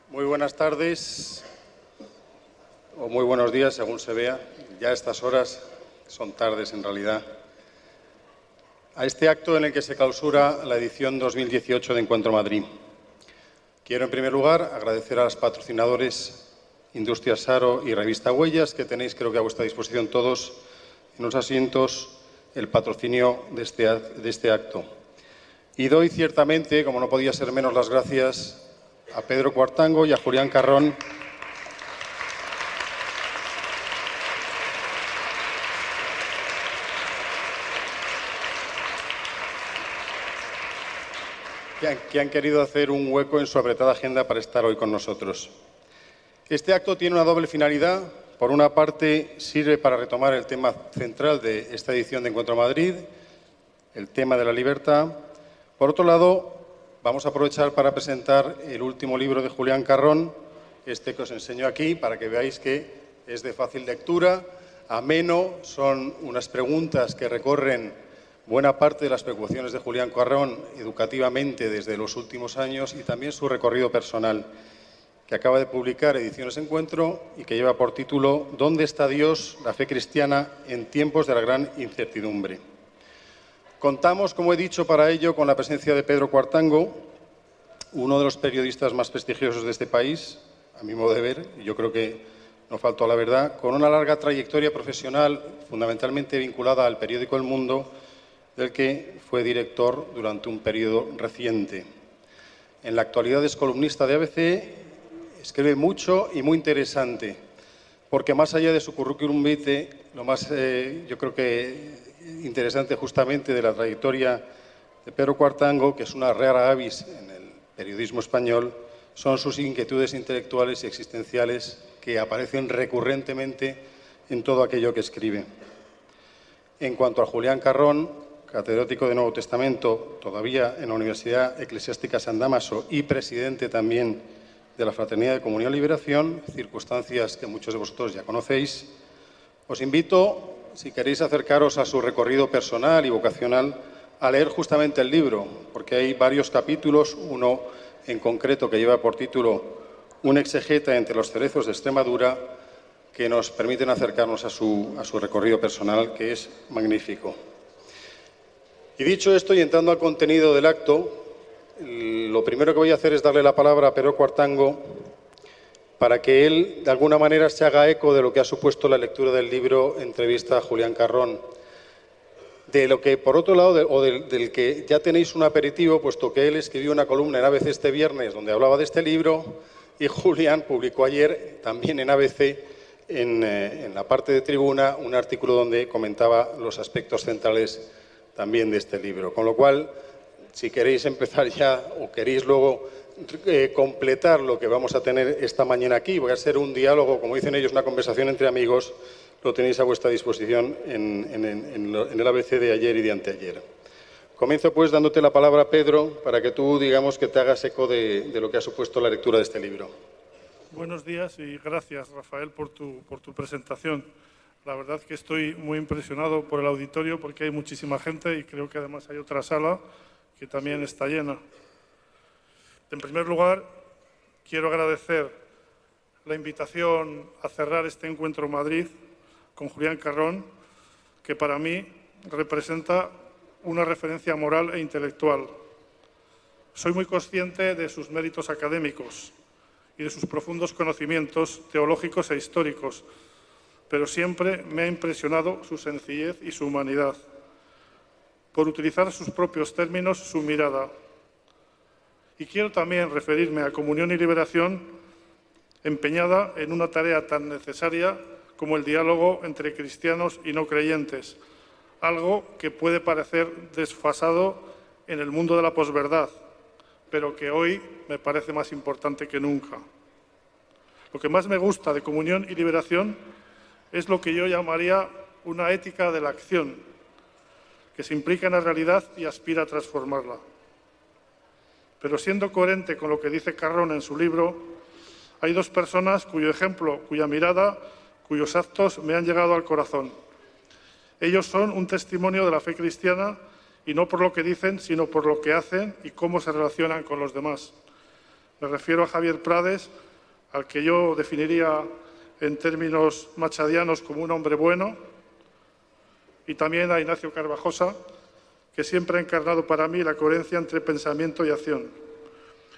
Muy buenas tardes o muy buenos días, según se vea. Ya a estas horas son tardes en realidad. A este acto en el que se clausura la edición 2018 de Encuentro Madrid. Quiero, en primer lugar, agradecer a los patrocinadores Industrias Saro y Revista Huellas, que tenéis, creo que a vuestra disposición todos, en los asientos, el patrocinio de este acto. Y doy ciertamente, como no podía ser menos, las gracias a Pedro Cuartango y a Julián Carrón, que han querido hacer un hueco en su apretada agenda para estar hoy con nosotros. Este acto tiene una doble finalidad. Por una parte, sirve para retomar el tema central de esta edición de Encuentro Madrid, el tema de la libertad. Por otro lado, vamos a aprovechar para presentar el último libro de Julián Carrón, este que os enseño aquí, para que veáis que es de fácil lectura, ameno, son unas preguntas que recorren buena parte de las preocupaciones de Julián Carrón educativamente desde los últimos años y también su recorrido personal, que acaba de publicar Ediciones Encuentro y que lleva por título ¿Dónde está Dios? La fe cristiana en tiempos de la gran incertidumbre. Contamos, como he dicho, para ello con la presencia de Pedro Cuartango, uno de los periodistas más prestigiosos de este país, a mi modo de ver, y yo creo que no faltó a la verdad, con una larga trayectoria profesional, fundamentalmente vinculada al periódico El Mundo, del que fue director durante un periodo reciente. En la actualidad es columnista de ABC, escribe mucho y muy interesante, porque más allá de su currículum vitae, lo más, yo creo que interesante justamente de la trayectoria de Pedro Cuartango, que es una rara avis en el periodismo español, son sus inquietudes intelectuales y existenciales que aparecen recurrentemente en todo aquello que escribe. En cuanto a Julián Carrón, catedrático de Nuevo Testamento, todavía en la Universidad Eclesiástica San Dámaso y presidente también de la Fraternidad de Comunión y Liberación, circunstancias que muchos de vosotros ya conocéis, os invito, si queréis acercaros a su recorrido personal y vocacional, a leer justamente el libro, porque hay varios capítulos, uno en concreto que lleva por título Un exegeta entre los cerezos de Extremadura, que nos permiten acercarnos a su recorrido personal, que es magnífico. Y dicho esto, y entrando al contenido del acto, lo primero que voy a hacer es darle la palabra a Pedro Cuartango para que él, de alguna manera, se haga eco de lo que ha supuesto la lectura del libro Entrevista a Julián Carrón. De lo que, por otro lado, del que ya tenéis un aperitivo, puesto que él escribió una columna en ABC este viernes donde hablaba de este libro y Julián publicó ayer, también en ABC, en la parte de tribuna, un artículo donde comentaba los aspectos centrales también de este libro. Con lo cual, si queréis empezar ya o queréis luego completar lo que vamos a tener esta mañana aquí, voy a ser un diálogo, como dicen ellos, una conversación entre amigos, lo tenéis a vuestra disposición en el ABC de ayer y de anteayer. Comienzo pues dándote la palabra, Pedro, para que tú digamos que te hagas eco de lo que ha supuesto la lectura de este libro. Buenos días y gracias, Rafael, por tu presentación. La verdad que estoy muy impresionado por el auditorio porque hay muchísima gente y creo que además hay otra sala que también está llena. En primer lugar, quiero agradecer la invitación a cerrar este Encuentro Madrid con Julián Carrón, que para mí representa una referencia moral e intelectual. Soy muy consciente de sus méritos académicos y de sus profundos conocimientos teológicos e históricos, pero siempre me ha impresionado su sencillez y su humanidad. Por utilizar sus propios términos, su mirada. Y quiero también referirme a Comunión y Liberación, empeñada en una tarea tan necesaria como el diálogo entre cristianos y no creyentes, algo que puede parecer desfasado en el mundo de la posverdad, pero que hoy me parece más importante que nunca. Lo que más me gusta de Comunión y Liberación es lo que yo llamaría una ética de la acción, que se implica en la realidad y aspira a transformarla. Pero siendo coherente con lo que dice Carrón en su libro, hay dos personas cuyo ejemplo, cuya mirada, cuyos actos me han llegado al corazón. Ellos son un testimonio de la fe cristiana y no por lo que dicen, sino por lo que hacen y cómo se relacionan con los demás. Me refiero a Javier Prades, al que yo definiría en términos machadianos como un hombre bueno, y también a Ignacio Carvajosa, que siempre ha encarnado para mí la coherencia entre pensamiento y acción.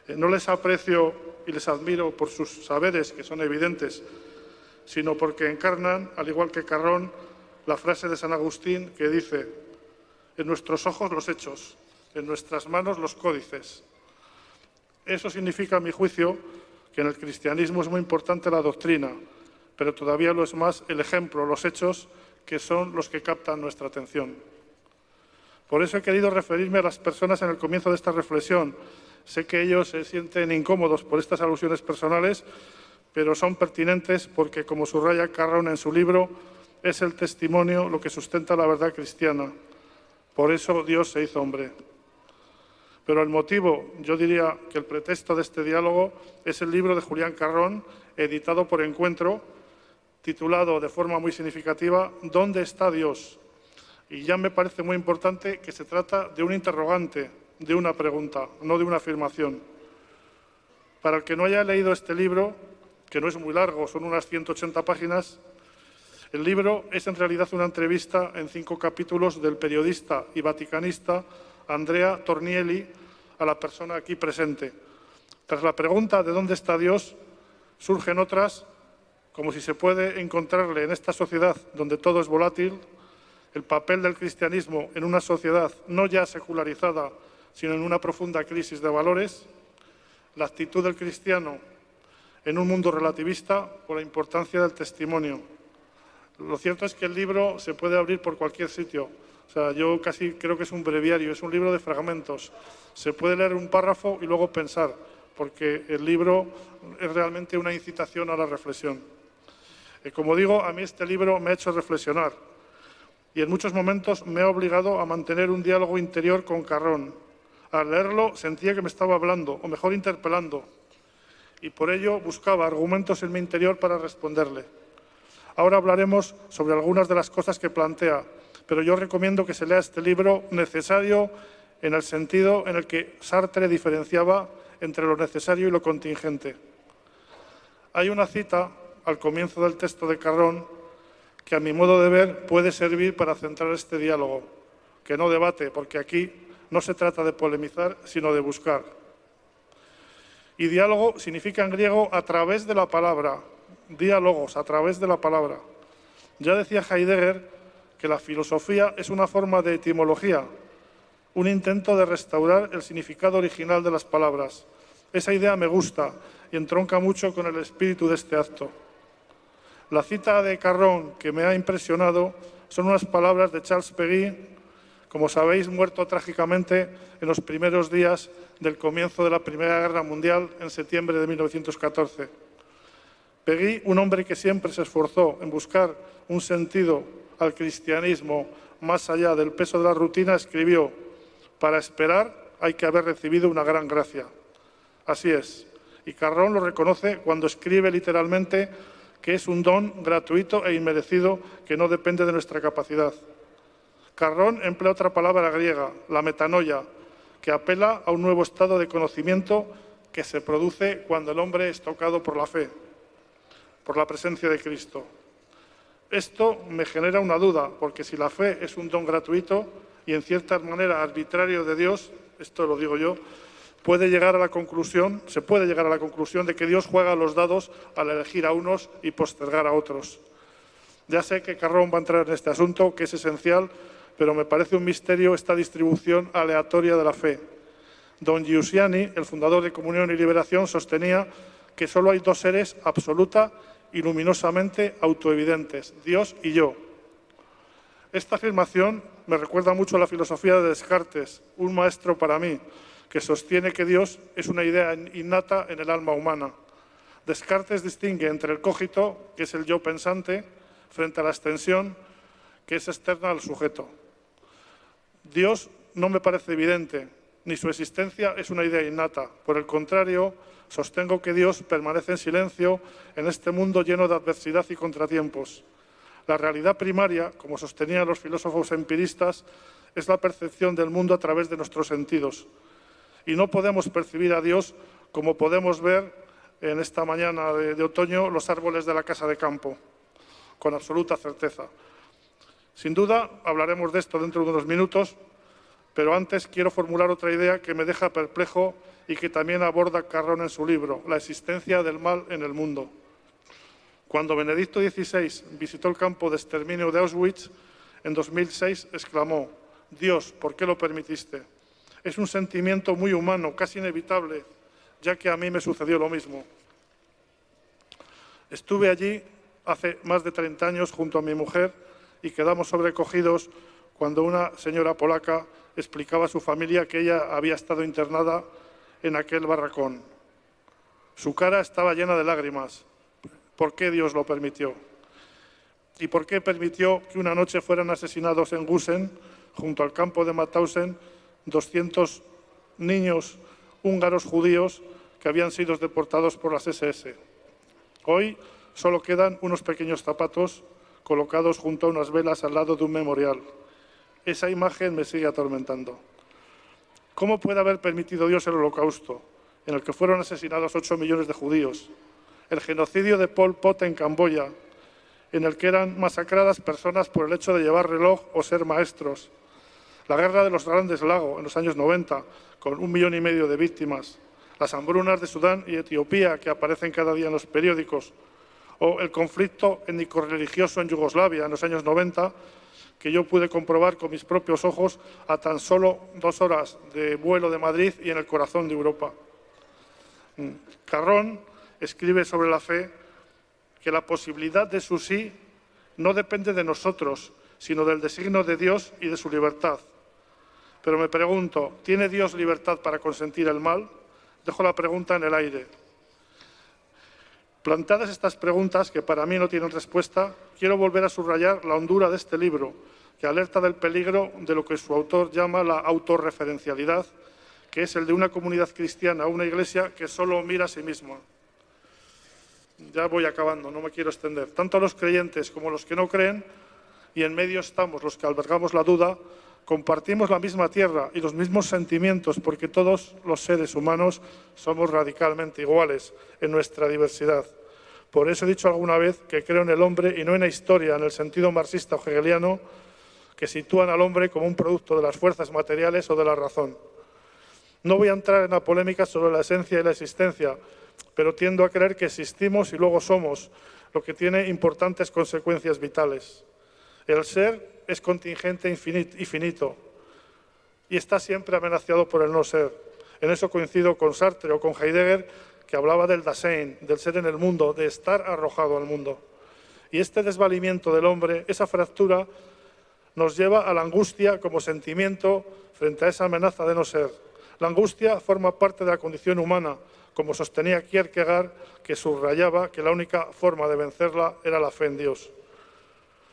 No les aprecio y les admiro por sus saberes, que son evidentes, sino porque encarnan, al igual que Carrón, la frase de San Agustín que dice: en nuestros ojos los hechos, en nuestras manos los códices. Eso significa, a mi juicio, que en el cristianismo es muy importante la doctrina, pero todavía lo es más el ejemplo, los hechos, que son los que captan nuestra atención. Por eso he querido referirme a las personas en el comienzo de esta reflexión. Sé que ellos se sienten incómodos por estas alusiones personales, pero son pertinentes porque, como subraya Carrón en su libro, es el testimonio lo que sustenta la verdad cristiana. Por eso Dios se hizo hombre. Pero el motivo, yo diría que el pretexto de este diálogo, es el libro de Julián Carrón, editado por Encuentro, titulado de forma muy significativa ¿Dónde está Dios? Y ya me parece muy importante que se trata de un interrogante, de una pregunta, no de una afirmación. Para el que no haya leído este libro, que no es muy largo, son unas 180 páginas, el libro es en realidad una entrevista en 5 capítulos del periodista y vaticanista Andrea Tornielli a la persona aquí presente. Tras la pregunta de dónde está Dios, surgen otras, como si se puede encontrarle en esta sociedad donde todo es volátil, el papel del cristianismo en una sociedad no ya secularizada, sino en una profunda crisis de valores, la actitud del cristiano en un mundo relativista o la importancia del testimonio. Lo cierto es que el libro se puede abrir por cualquier sitio. O sea, yo casi creo que es un breviario, es un libro de fragmentos. Se puede leer un párrafo y luego pensar, porque el libro es realmente una incitación a la reflexión. Como digo, a mí este libro me ha hecho reflexionar y en muchos momentos me ha obligado a mantener un diálogo interior con Carrón. Al leerlo sentía que me estaba hablando, o mejor interpelando, y por ello buscaba argumentos en mi interior para responderle. Ahora hablaremos sobre algunas de las cosas que plantea, pero yo recomiendo que se lea este libro necesario en el sentido en el que Sartre diferenciaba entre lo necesario y lo contingente. Hay una cita al comienzo del texto de Carrón que, a mi modo de ver, puede servir para centrar este diálogo, que no debate, porque aquí no se trata de polemizar, sino de buscar. Y diálogo significa en griego a través de la palabra, diálogos, a través de la palabra. Ya decía Heidegger que la filosofía es una forma de etimología, un intento de restaurar el significado original de las palabras. Esa idea me gusta y entronca mucho con el espíritu de este acto. La cita de Carrón que me ha impresionado son unas palabras de Charles Péguy, como sabéis, muerto trágicamente en los primeros días del comienzo de la Primera Guerra Mundial en septiembre de 1914. Péguy, un hombre que siempre se esforzó en buscar un sentido al cristianismo más allá del peso de la rutina, escribió: para esperar hay que haber recibido una gran gracia. Así es, y Carrón lo reconoce cuando escribe literalmente que es un don gratuito e inmerecido que no depende de nuestra capacidad. Carrón emplea otra palabra griega, la metanoia, que apela a un nuevo estado de conocimiento que se produce cuando el hombre es tocado por la fe, por la presencia de Cristo. Esto me genera una duda, porque si la fe es un don gratuito y en cierta manera arbitrario de Dios, esto lo digo yo, se puede llegar a la conclusión de que Dios juega a los dados al elegir a unos y postergar a otros. Ya sé que Carrón va a entrar en este asunto, que es esencial, pero me parece un misterio esta distribución aleatoria de la fe. Don Giussiani, el fundador de Comunión y Liberación, sostenía que solo hay dos seres absoluta y luminosamente autoevidentes, Dios y yo. Esta afirmación me recuerda mucho a la filosofía de Descartes, un maestro para mí, que sostiene que Dios es una idea innata en el alma humana. Descartes distingue entre el cogito, que es el yo pensante, frente a la extensión, que es externa al sujeto. Dios no me parece evidente, ni su existencia es una idea innata. Por el contrario, sostengo que Dios permanece en silencio en este mundo lleno de adversidad y contratiempos. La realidad primaria, como sostenían los filósofos empiristas, es la percepción del mundo a través de nuestros sentidos. Y no podemos percibir a Dios como podemos ver en esta mañana de otoño, los árboles de la casa de campo, con absoluta certeza. Sin duda, hablaremos de esto dentro de unos minutos, pero antes quiero formular otra idea que me deja perplejo y que también aborda Carrón en su libro, la existencia del mal en el mundo. Cuando Benedicto XVI visitó el campo de exterminio de Auschwitz, en 2006 exclamó: «Dios, ¿por qué lo permitiste?». Es un sentimiento muy humano, casi inevitable, ya que a mí me sucedió lo mismo. Estuve allí hace más de 30 años junto a mi mujer y quedamos sobrecogidos cuando una señora polaca explicaba a su familia que ella había estado internada en aquel barracón. Su cara estaba llena de lágrimas. ¿Por qué Dios lo permitió? ¿Y por qué permitió que una noche fueran asesinados en Gusen, junto al campo de Mauthausen, 200 niños húngaros judíos que habían sido deportados por las SS? Hoy solo quedan unos pequeños zapatos colocados junto a unas velas al lado de un memorial. Esa imagen me sigue atormentando. ¿Cómo puede haber permitido Dios el Holocausto, en el que fueron asesinados 8 millones de judíos? El genocidio de Pol Pot en Camboya, en el que eran masacradas personas por el hecho de llevar reloj o ser maestros. La guerra de los Grandes Lagos en los años 90, con 1,5 millones de víctimas. Las hambrunas de Sudán y Etiopía, que aparecen cada día en los periódicos. O el conflicto étnico-religioso en Yugoslavia en los años 90, que yo pude comprobar con mis propios ojos a tan solo 2 horas de vuelo de Madrid y en el corazón de Europa. Carrón escribe sobre la fe que la posibilidad de su sí no depende de nosotros, sino del designio de Dios y de su libertad. Pero me pregunto, ¿tiene Dios libertad para consentir el mal? Dejo la pregunta en el aire. Planteadas estas preguntas, que para mí no tienen respuesta, quiero volver a subrayar la hondura de este libro, que alerta del peligro de lo que su autor llama la autorreferencialidad, que es el de una comunidad cristiana, una iglesia que solo mira a sí misma. Ya voy acabando, no me quiero extender. Tanto los creyentes como los que no creen, y en medio estamos los que albergamos la duda, compartimos la misma tierra y los mismos sentimientos, porque todos los seres humanos somos radicalmente iguales en nuestra diversidad. Por eso he dicho alguna vez que creo en el hombre y no en la historia, en el sentido marxista o hegeliano, que sitúan al hombre como un producto de las fuerzas materiales o de la razón. No voy a entrar en la polémica sobre la esencia y la existencia, pero tiendo a creer que existimos y luego somos, lo que tiene importantes consecuencias vitales. El ser es contingente y finito, y está siempre amenazado por el no ser. En eso coincido con Sartre o con Heidegger, que hablaba del Dasein, del ser en el mundo, de estar arrojado al mundo. Y este desvalimiento del hombre, esa fractura, nos lleva a la angustia como sentimiento frente a esa amenaza de no ser. La angustia forma parte de la condición humana, como sostenía Kierkegaard, que subrayaba que la única forma de vencerla era la fe en Dios.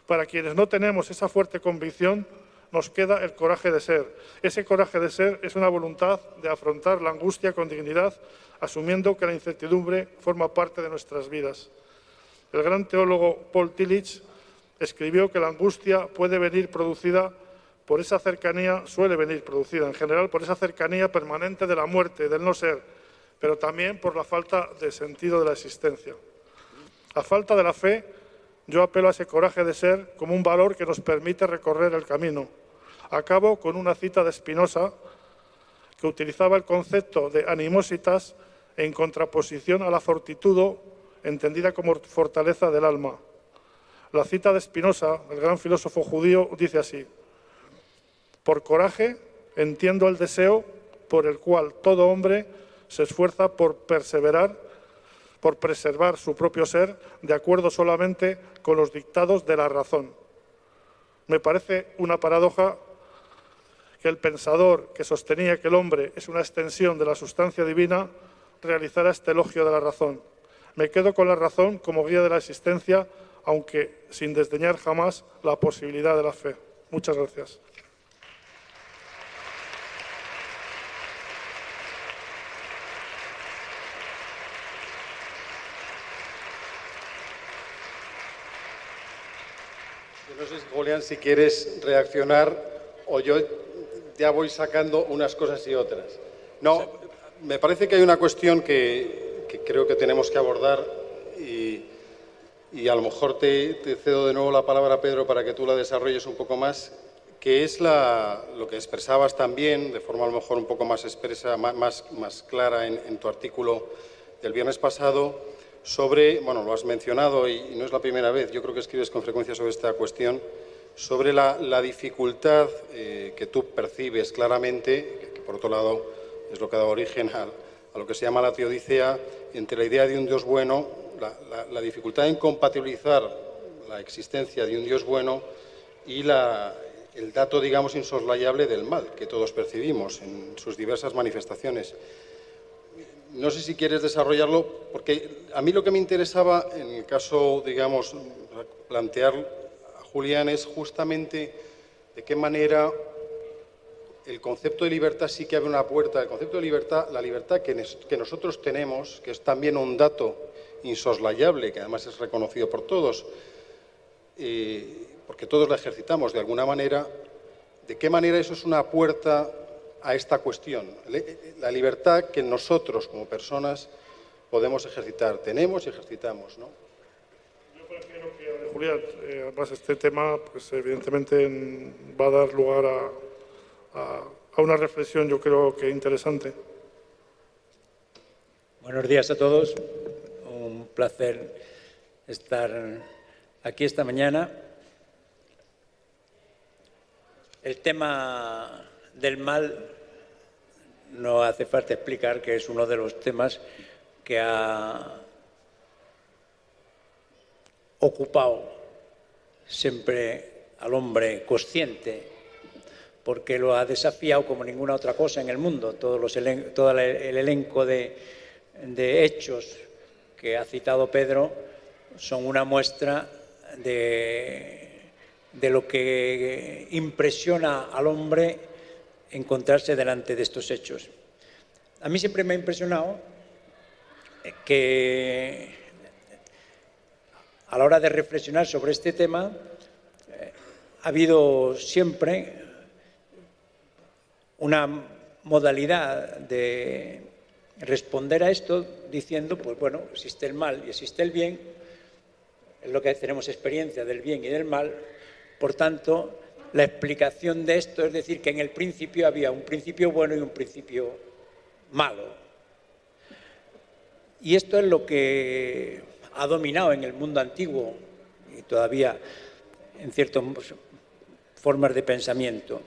Para quienes no tenemos esa fuerte convicción, nos queda el coraje de ser. Ese coraje de ser es una voluntad de afrontar la angustia con dignidad, asumiendo que la incertidumbre forma parte de nuestras vidas. El gran teólogo Paul Tillich escribió que la angustia puede venir producida por esa cercanía, suele venir producida en general por esa cercanía permanente de la muerte, del no ser, pero también por la falta de sentido de la existencia. A falta de la fe, yo apelo a ese coraje de ser como un valor que nos permite recorrer el camino. Acabo con una cita de Spinoza, que utilizaba el concepto de animositas en contraposición a la fortitudo, entendida como fortaleza del alma. La cita de Spinoza, el gran filósofo judío, dice así: «Por coraje entiendo el deseo por el cual todo hombre se esfuerza por preservar su propio ser de acuerdo solamente con los dictados de la razón». Me parece una paradoja que el pensador que sostenía que el hombre es una extensión de la sustancia divina realizara este elogio de la razón. Me quedo con la razón como guía de la existencia, aunque sin desdeñar jamás la posibilidad de la fe. Muchas gracias. Yo no sé, Julián, si quieres reaccionar o yo ya voy sacando unas cosas y otras. No, Me parece que hay una cuestión que creo que tenemos que abordar y a lo mejor te cedo de nuevo la palabra, Pedro, para que tú la desarrolles un poco más, que es lo que expresabas también, de forma a lo mejor un poco más expresa, más clara en tu artículo del viernes pasado, sobre, bueno, lo has mencionado y no es la primera vez, yo creo que escribes con frecuencia sobre esta cuestión, sobre la dificultad que tú percibes claramente, que por otro lado es lo que ha dado origen a lo que se llama la teodicea, entre la idea de un Dios bueno, la dificultad en compatibilizar la existencia de un Dios bueno y el dato, digamos, insoslayable del mal que todos percibimos en sus diversas manifestaciones. No sé si quieres desarrollarlo, porque a mí lo que me interesaba en el caso, digamos, plantear a Julián es justamente de qué manera el concepto de libertad sí que abre una puerta. El concepto de libertad, la libertad que nosotros tenemos, que es también un dato insoslayable, que además es reconocido por todos, porque todos la ejercitamos de alguna manera, ¿de qué manera eso es una puerta a esta cuestión? La libertad que nosotros como personas podemos ejercitar, tenemos y ejercitamos, ¿no? Yo prefiero que, Julián, además este tema, pues evidentemente va a dar lugar a una reflexión, yo creo que interesante. Buenos días a todos. Un placer estar aquí esta mañana. El tema del mal no hace falta explicar que es uno de los temas que ha ocupado siempre al hombre consciente, porque lo ha desafiado como ninguna otra cosa en el mundo. Todo el elenco de hechos que ha citado Pedro son una muestra de lo que impresiona al hombre encontrarse delante de estos hechos. A mí siempre me ha impresionado que a la hora de reflexionar sobre este tema ha habido siempre una modalidad de responder a esto diciendo, pues bueno, existe el mal y existe el bien, es lo que tenemos experiencia del bien y del mal, por tanto, la explicación de esto es decir que en el principio había un principio bueno y un principio malo. Y esto es lo que ha dominado en el mundo antiguo y todavía en ciertas formas de pensamiento.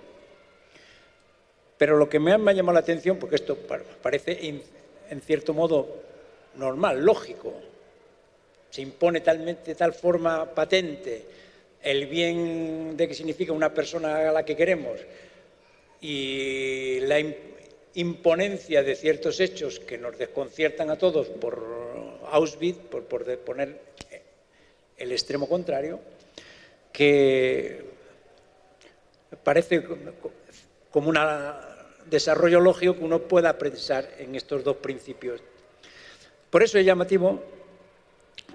Pero lo que me ha llamado la atención, porque esto parece en cierto modo normal, lógico, se impone de tal forma patente el bien de que significa una persona a la que queremos y la imponencia de ciertos hechos que nos desconciertan a todos por Auschwitz, por poner el extremo contrario, que parece como un desarrollo lógico que uno pueda pensar en estos dos principios. Por eso es llamativo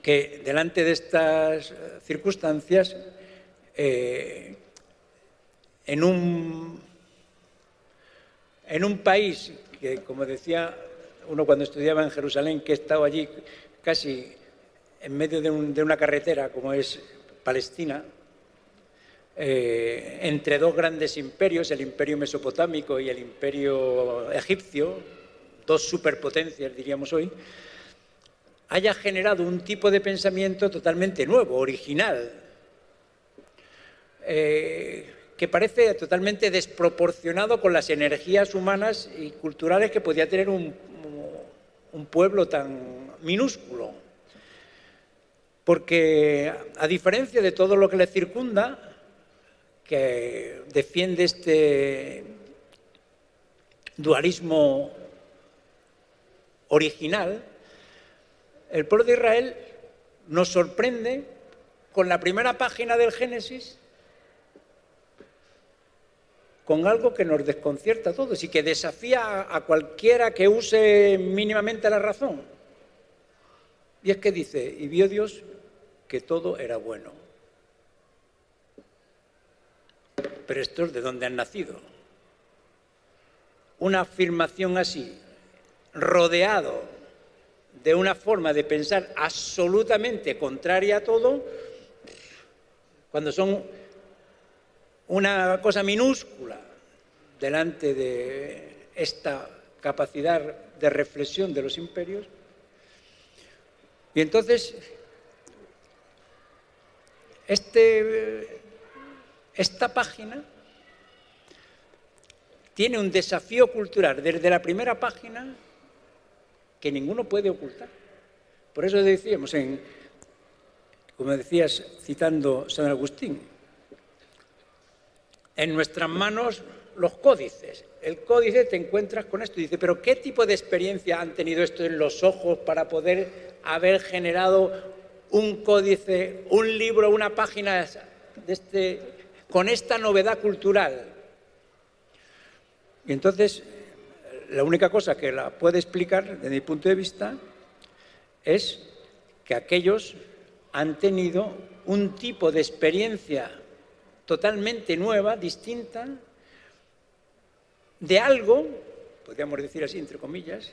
que delante de estas circunstancias, en un país que, como decía uno cuando estudiaba en Jerusalén, que he estado allí casi en medio de una carretera como es Palestina, entre dos grandes imperios, el imperio mesopotámico y el imperio egipcio, dos superpotencias diríamos hoy, haya generado un tipo de pensamiento totalmente nuevo, original, que parece totalmente desproporcionado con las energías humanas y culturales que podía tener un pueblo tan minúsculo. Porque, a diferencia de todo lo que le circunda, que defiende este dualismo original, el pueblo de Israel nos sorprende con la primera página del Génesis con algo que nos desconcierta a todos y que desafía a cualquiera que use mínimamente la razón. Y es que dice, y vio Dios que todo era bueno. Pero estos, ¿de dónde han nacido? Una afirmación así, rodeado de una forma de pensar absolutamente contraria a todo, cuando son una cosa minúscula delante de esta capacidad de reflexión de los imperios. Y entonces, esta página tiene un desafío cultural desde la primera página que ninguno puede ocultar. Por eso decíamos, como decías citando San Agustín, en nuestras manos los códices. El códice te encuentras con esto y dice, pero ¿qué tipo de experiencia han tenido esto en los ojos para poder haber generado un códice, un libro, una página con esta novedad cultural? Y entonces, la única cosa que la puede explicar, desde mi punto de vista, es que aquellos han tenido un tipo de experiencia totalmente nueva, distinta, de algo, podríamos decir así, entre comillas,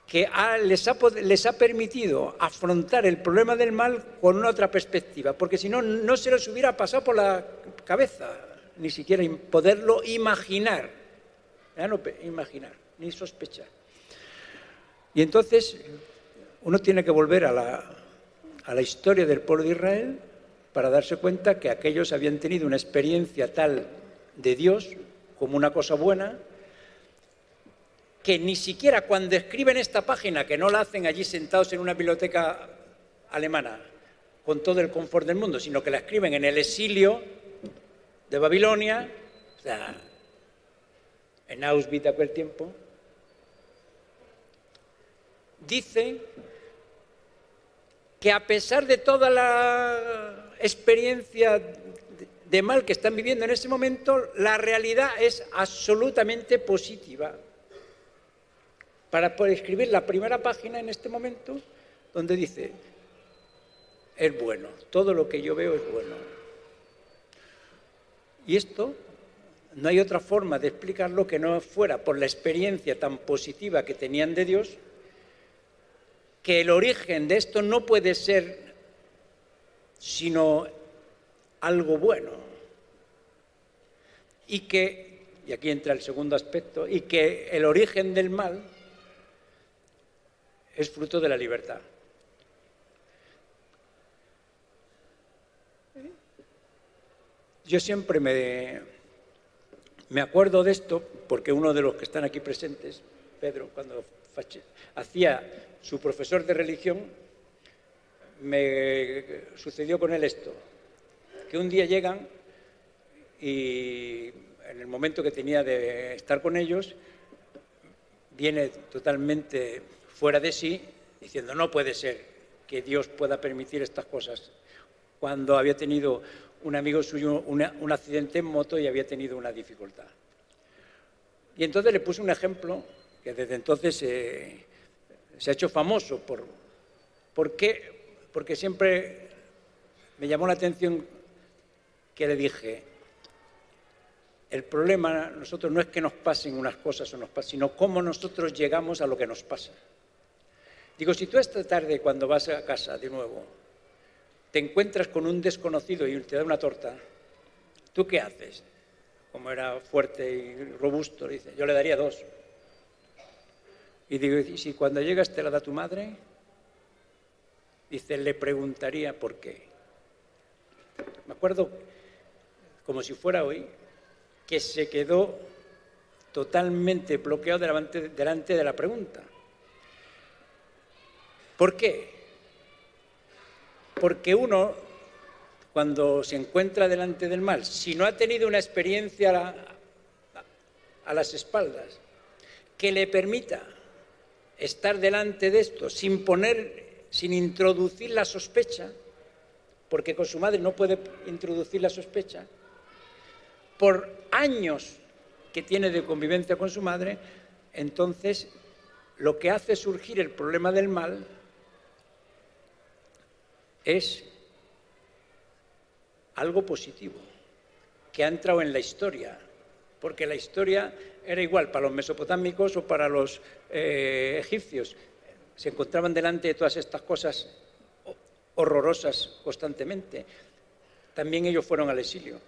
que les ha permitido afrontar el problema del mal con una otra perspectiva, porque si no, no se les hubiera pasado por la cabeza, ni siquiera poderlo imaginar, no imaginar, ni sospechar. Y entonces uno tiene que volver a la historia del pueblo de Israel para darse cuenta que aquellos habían tenido una experiencia tal de Dios como una cosa buena, que ni siquiera cuando escriben esta página, que no la hacen allí sentados en una biblioteca alemana con todo el confort del mundo, sino que la escriben en el exilio de Babilonia, o sea, en Auschwitz de aquel tiempo, dice que a pesar de toda la experiencia de mal que están viviendo en ese momento, la realidad es absolutamente positiva. Para poder escribir la primera página en este momento, donde dice, es bueno, todo lo que yo veo es bueno. Y esto, no hay otra forma de explicarlo que no fuera por la experiencia tan positiva que tenían de Dios, que el origen de esto no puede ser sino algo bueno. Y aquí entra el segundo aspecto, y que el origen del mal es fruto de la libertad. Yo siempre me acuerdo de esto porque uno de los que están aquí presentes, Pedro, cuando hacía su profesor de religión, me sucedió con él esto, que un día llegan y en el momento que tenía de estar con ellos, viene totalmente fuera de sí, diciendo no puede ser que Dios pueda permitir estas cosas, cuando había tenido un amigo suyo un accidente en moto y había tenido una dificultad. Y entonces le puse un ejemplo que desde entonces se ha hecho famoso. ¿Por qué? Porque siempre me llamó la atención que le dije, el problema a nosotros no es que nos pasen unas cosas o nos pasen, sino cómo nosotros llegamos a lo que nos pasa. Digo, si tú esta tarde cuando vas a casa de nuevo te encuentras con un desconocido y te da una torta, ¿tú qué haces? Como era fuerte y robusto, dice, yo le daría 2. Y digo, ¿y si cuando llegas te la da tu madre? Dice, le preguntaría por qué. Me acuerdo, como si fuera hoy, que se quedó totalmente bloqueado delante de la pregunta. ¿Por qué? Porque uno, cuando se encuentra delante del mal, si no ha tenido una experiencia a las espaldas que le permita estar delante de esto sin introducir la sospecha, porque con su madre no puede introducir la sospecha, por años que tiene de convivencia con su madre, entonces lo que hace surgir el problema del mal es algo positivo, que ha entrado en la historia, porque la historia era igual para los mesopotámicos o para los egipcios. Se encontraban delante de todas estas cosas horrorosas constantemente. También ellos fueron al exilio,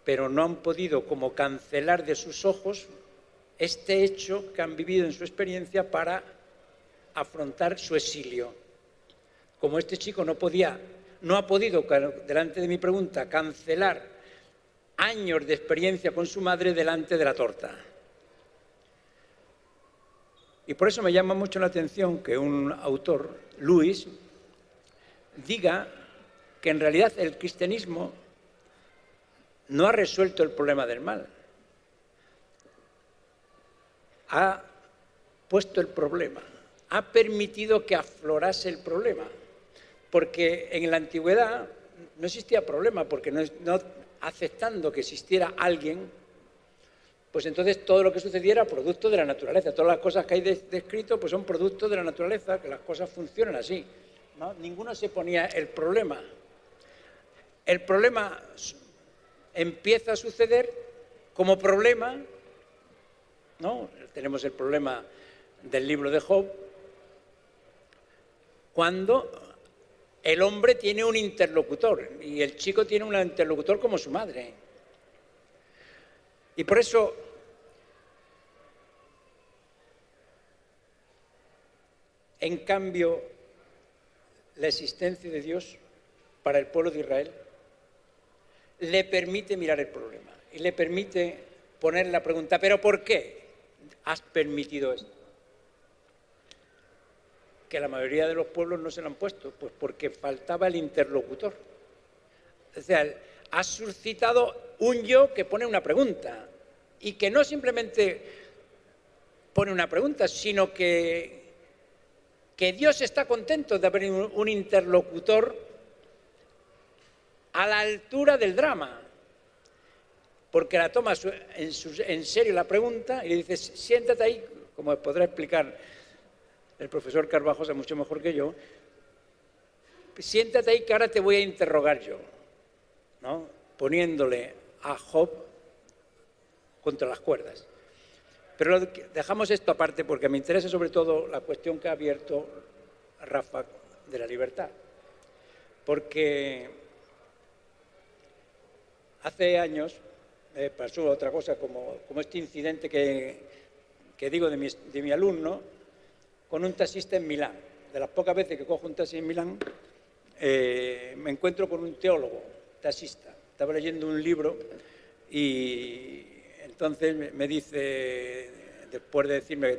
pero no han podido como cancelar de sus ojos este hecho que han vivido en su experiencia para afrontar su exilio. Como este chico no ha podido, delante de mi pregunta, cancelar años de experiencia con su madre delante de la torta. Y por eso me llama mucho la atención que un autor, Lewis, diga que en realidad el cristianismo no ha resuelto el problema del mal. Ha puesto el problema, ha permitido que aflorase el problema, porque en la antigüedad no existía problema, porque no aceptando que existiera alguien, pues entonces todo lo que sucediera era producto de la naturaleza. Todas las cosas que hay descrito pues son producto de la naturaleza, que las cosas funcionan así, ¿no? Ninguno se ponía el problema. El problema empieza a suceder como problema, ¿no? Tenemos el problema del libro de Job, cuando el hombre tiene un interlocutor y el chico tiene un interlocutor como su madre. Y por eso en cambio la existencia de Dios para el pueblo de Israel le permite mirar el problema y le permite poner la pregunta, ¿pero por qué has permitido esto? Que la mayoría de los pueblos no se lo han puesto, pues porque faltaba el interlocutor. O sea, has suscitado un yo que pone una pregunta y que no simplemente pone una pregunta, sino que Dios está contento de haber un interlocutor a la altura del drama, porque la toma en serio la pregunta y le dices, siéntate ahí, como podrá explicar el profesor Carvajosa mucho mejor que yo, siéntate ahí que ahora te voy a interrogar yo, ¿no? Poniéndole a Job contra las cuerdas. Pero dejamos esto aparte porque me interesa sobre todo la cuestión que ha abierto Rafa de la libertad. Porque hace años pasó otra cosa como este incidente que digo de mi alumno con un taxista en Milán. De las pocas veces que cojo un taxi en Milán, me encuentro con un teólogo taxista. Estaba leyendo un libro y entonces me dice, después de decirme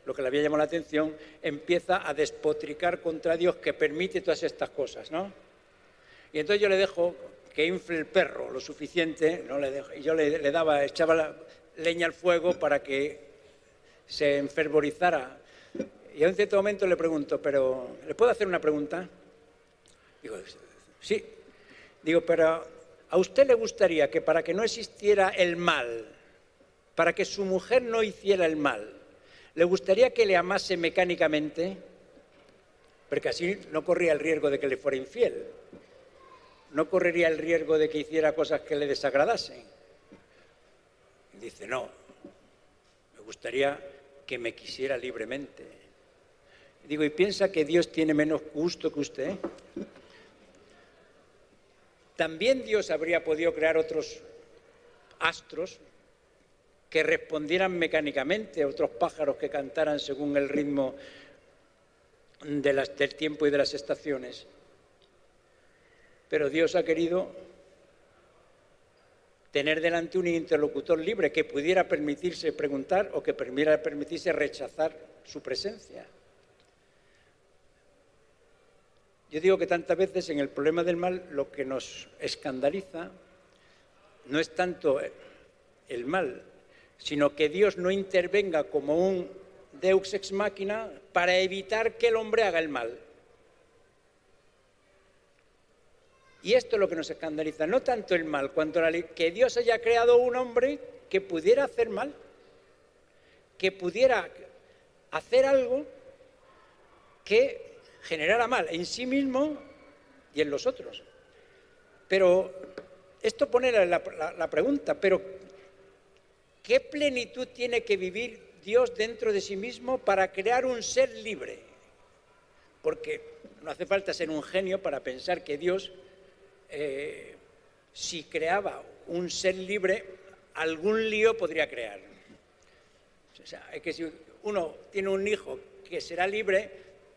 lo que le había llamado la atención, empieza a despotricar contra Dios que permite todas estas cosas, ¿no? Y entonces yo le dejo que infle el perro lo suficiente, ¿no? Y yo echaba la leña al fuego para que se enfervorizara. Y en cierto momento le pregunto, ¿pero le puedo hacer una pregunta? Digo, sí. Digo, pero ¿a usted le gustaría que para que no existiera el mal, para que su mujer no hiciera el mal, le gustaría que le amase mecánicamente? Porque así no corría el riesgo de que le fuera infiel. No correría el riesgo de que hiciera cosas que le desagradasen. Y dice, no, me gustaría que me quisiera libremente. Y digo, ¿y piensa que Dios tiene menos gusto que usted? También Dios habría podido crear otros astros que respondieran mecánicamente, otros pájaros que cantaran según el ritmo del tiempo y de las estaciones. Pero Dios ha querido tener delante un interlocutor libre que pudiera permitirse preguntar o que pudiera permitirse rechazar su presencia. Yo digo que tantas veces en el problema del mal lo que nos escandaliza no es tanto el mal, sino que Dios no intervenga como un Deus ex machina para evitar que el hombre haga el mal. Y esto es lo que nos escandaliza, no tanto el mal, cuanto que Dios haya creado un hombre que pudiera hacer mal, que pudiera hacer algo que generara mal en sí mismo y en los otros. Pero esto pone la pregunta, pero ¿qué plenitud tiene que vivir Dios dentro de sí mismo para crear un ser libre? Porque no hace falta ser un genio para pensar que Dios, si creaba un ser libre, algún lío podría crear. O sea, es que si uno tiene un hijo que será libre,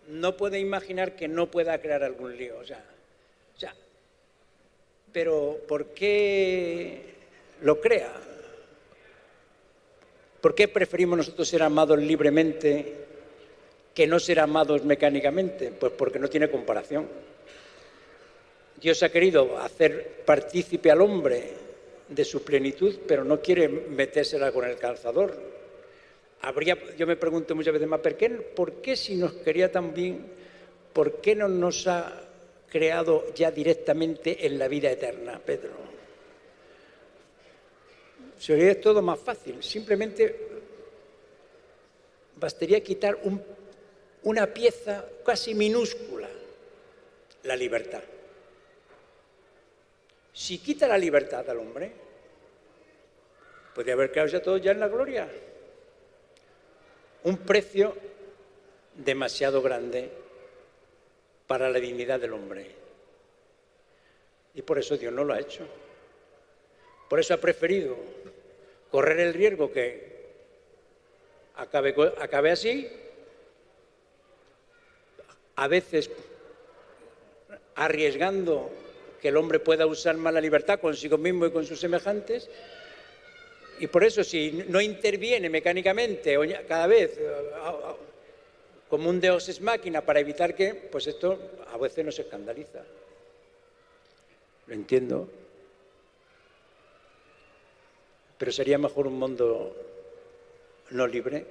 no puede imaginar que no pueda crear algún lío. O sea, pero ¿por qué lo crea? ¿Por qué preferimos nosotros ser amados libremente que no ser amados mecánicamente? Pues porque no tiene comparación. Dios ha querido hacer partícipe al hombre de su plenitud, pero no quiere metérsela con el calzador. Yo me pregunto muchas veces más, ¿por qué si nos quería tan bien, por qué no nos ha creado ya directamente en la vida eterna, Pedro? Sería todo más fácil. Simplemente bastaría quitar una pieza casi minúscula, la libertad. Si quita la libertad al hombre, podría haber quedado ya todo ya en la gloria. Un precio demasiado grande para la dignidad del hombre. Y por eso Dios no lo ha hecho. Por eso ha preferido correr el riesgo que acabe así, a veces arriesgando que el hombre pueda usar más la libertad consigo mismo y con sus semejantes. Y por eso, si no interviene mecánicamente cada vez como un deus ex machina para evitar que, pues esto a veces nos escandaliza. Lo entiendo. Pero sería mejor un mundo no libre.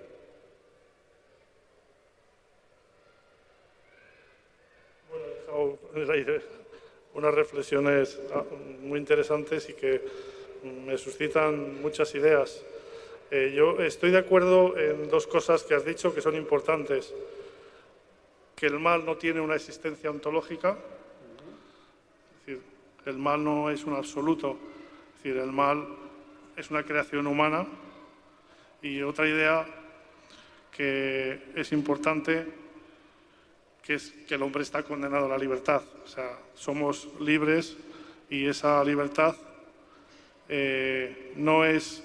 Bueno, he dejado en el aire unas reflexiones muy interesantes y que me suscitan muchas ideas. Yo estoy de acuerdo en dos cosas que has dicho que son importantes. Que el mal no tiene una existencia ontológica, es decir, el mal no es un absoluto, es decir, el mal es una creación humana. Y otra idea que es importante, que es que el hombre está condenado a la libertad. O sea, somos libres y esa libertad no es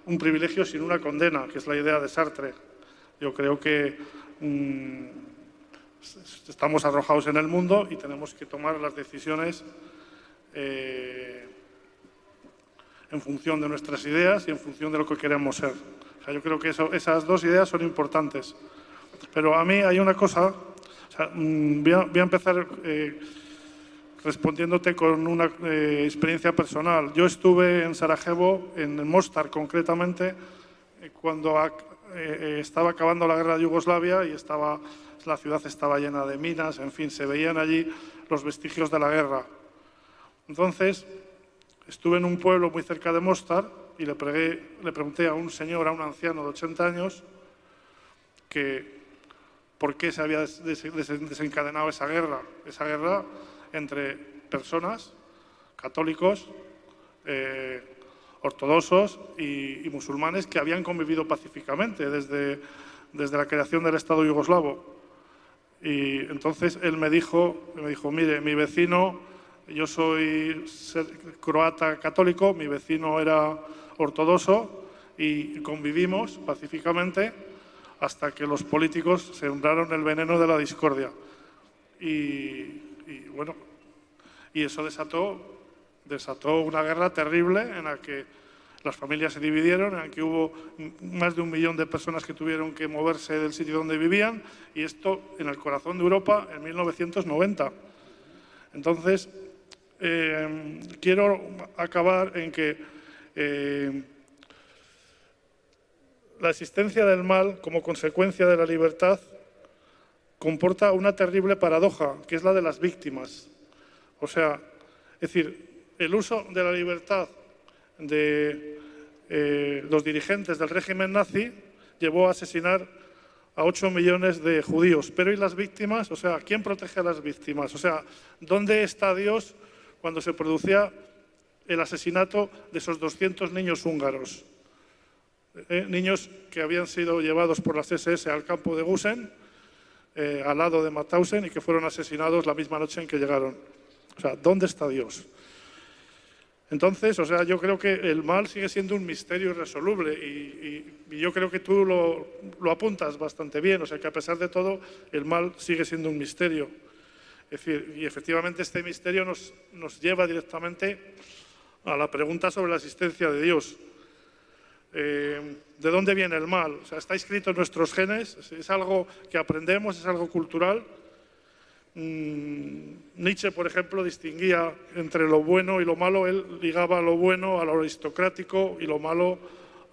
un privilegio sino una condena, que es la idea de Sartre. Yo creo que estamos arrojados en el mundo y tenemos que tomar las decisiones en función de nuestras ideas y en función de lo que queremos ser. O sea, yo creo que esas dos ideas son importantes. Pero a mí hay una cosa, o sea, voy a empezar respondiéndote con una experiencia personal. Yo estuve en Sarajevo, en Mostar concretamente, cuando estaba acabando la guerra de Yugoslavia y la ciudad estaba llena de minas, en fin, se veían allí los vestigios de la guerra. Entonces, estuve en un pueblo muy cerca de Mostar y le pregunté a un señor, a un anciano de 80 años, por qué se había desencadenado esa guerra entre personas, católicos, ortodoxos y musulmanes que habían convivido pacíficamente desde la creación del Estado yugoslavo. Y entonces él me dijo, mire, mi vecino, yo soy croata católico, mi vecino era ortodoxo y convivimos pacíficamente hasta que los políticos sembraron el veneno de la discordia. Y bueno, y eso desató una guerra terrible en la que las familias se dividieron, en la que hubo más de 1 millón de personas que tuvieron que moverse del sitio donde vivían, y esto en el corazón de Europa en 1990. Entonces, quiero acabar en que la existencia del mal como consecuencia de la libertad comporta una terrible paradoja, que es la de las víctimas. O sea, es decir, el uso de la libertad de los dirigentes del régimen nazi llevó a asesinar a 8 millones de judíos. Pero ¿y las víctimas? O sea, ¿quién protege a las víctimas? O sea, ¿dónde está Dios cuando se producía el asesinato de esos 200 niños húngaros? niños que habían sido llevados por las SS al campo de Gusen, al lado de Mauthausen, y que fueron asesinados la misma noche en que llegaron. O sea, ¿dónde está Dios? Entonces, o sea, yo creo que el mal sigue siendo un misterio irresoluble y yo creo que tú lo apuntas bastante bien. O sea, que a pesar de todo, el mal sigue siendo un misterio. Es decir, y efectivamente este misterio nos lleva directamente a la pregunta sobre la existencia de Dios. ¿De dónde viene el mal? O sea, está escrito en nuestros genes, es algo que aprendemos, es algo cultural. Nietzsche, por ejemplo, distinguía entre lo bueno y lo malo. Él ligaba lo bueno a lo aristocrático y lo malo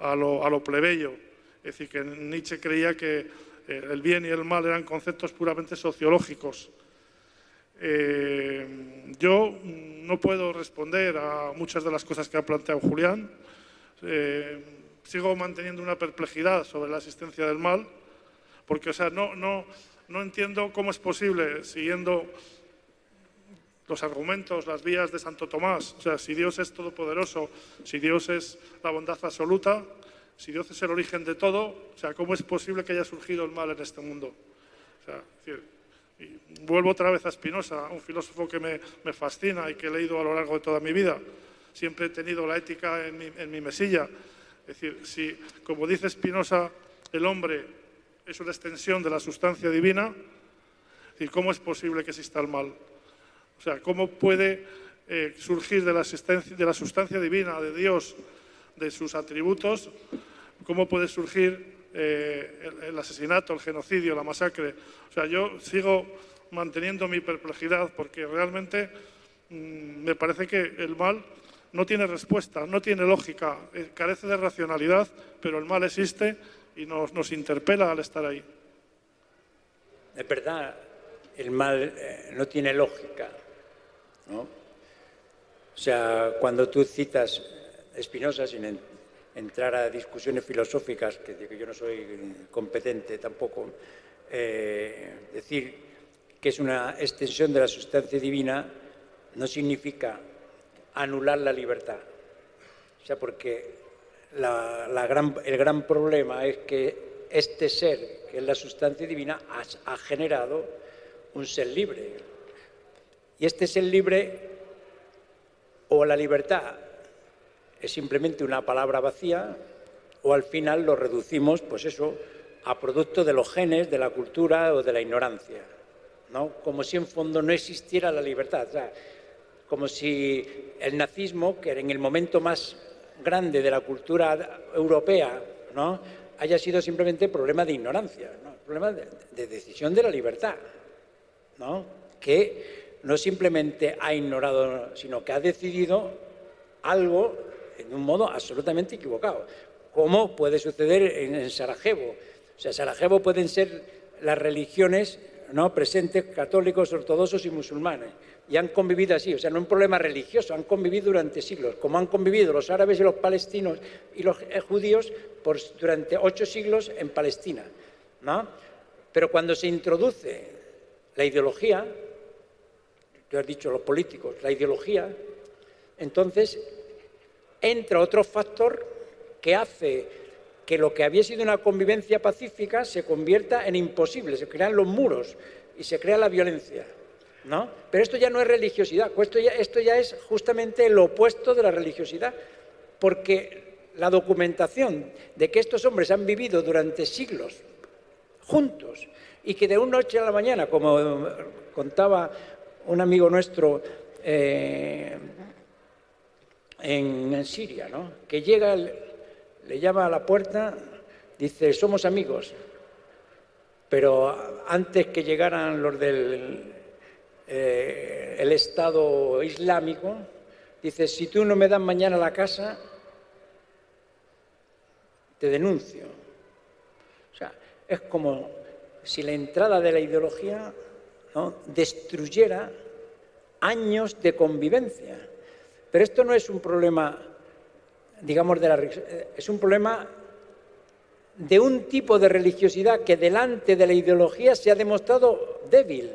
a lo plebeyo. Es decir, que Nietzsche creía que el bien y el mal eran conceptos puramente sociológicos. Yo no puedo responder a muchas de las cosas que ha planteado Julián. Sigo manteniendo una perplejidad sobre la existencia del mal, porque, o sea, no entiendo cómo es posible, siguiendo los argumentos, las vías de Santo Tomás, o sea, si Dios es todopoderoso, si Dios es la bondad absoluta, si Dios es el origen de todo, o sea, ¿cómo es posible que haya surgido el mal en este mundo? O sea, es decir, y vuelvo otra vez a Spinoza, un filósofo que me fascina y que he leído a lo largo de toda mi vida. Siempre he tenido la ética en mi mesilla. Es decir, si, como dice Spinoza, el hombre es una extensión de la sustancia divina, ¿y cómo es posible que exista el mal? O sea, ¿cómo puede surgir de la sustancia divina, de Dios, de sus atributos, cómo puede surgir el asesinato, el genocidio, la masacre? O sea, yo sigo manteniendo mi perplejidad porque realmente me parece que el mal no tiene respuesta, no tiene lógica, carece de racionalidad, pero el mal existe y nos interpela al estar ahí. Es verdad, el mal no tiene lógica, ¿no? O sea, cuando tú citas Spinoza, sin entrar a discusiones filosóficas, que yo no soy competente tampoco, decir que es una extensión de la sustancia divina no significa anular la libertad. O sea, porque el gran problema es que este ser, que es la sustancia divina, ha generado un ser libre. Y este ser libre, o la libertad, es simplemente una palabra vacía, o al final lo reducimos, pues eso, a producto de los genes, de la cultura o de la ignorancia, ¿no? Como si en fondo no existiera la libertad. O sea, como si el nazismo, que en el momento más grande de la cultura europea, ¿no?, haya sido simplemente problema de ignorancia, ¿no?, problema de decisión de la libertad, ¿no?, que no simplemente ha ignorado, sino que ha decidido algo en un modo absolutamente equivocado, como puede suceder en Sarajevo. O sea, Sarajevo pueden ser las religiones, ¿no?, presentes, católicos, ortodoxos y musulmanes, y han convivido así. O sea, no es un problema religioso, han convivido durante siglos, como han convivido los árabes y los palestinos y los judíos durante 8 siglos en Palestina, ¿no? Pero cuando se introduce la ideología, tú has dicho los políticos, la ideología, entonces entra otro factor que hace que lo que había sido una convivencia pacífica se convierta en imposible, se crean los muros y se crea la violencia, ¿no? Pero esto ya no es religiosidad, esto ya es justamente lo opuesto de la religiosidad, porque la documentación de que estos hombres han vivido durante siglos juntos y que de una noche a la mañana, como contaba un amigo nuestro en Siria, ¿no?, que llega, le llama a la puerta, dice: somos amigos, pero antes que llegaran los del el Estado Islámico, dice: si tú no me das mañana la casa, te denuncio. O sea, es como si la entrada de la ideología, ¿no?, destruyera años de convivencia. Pero esto no es un problema, digamos, es un problema de un tipo de religiosidad que delante de la ideología se ha demostrado débil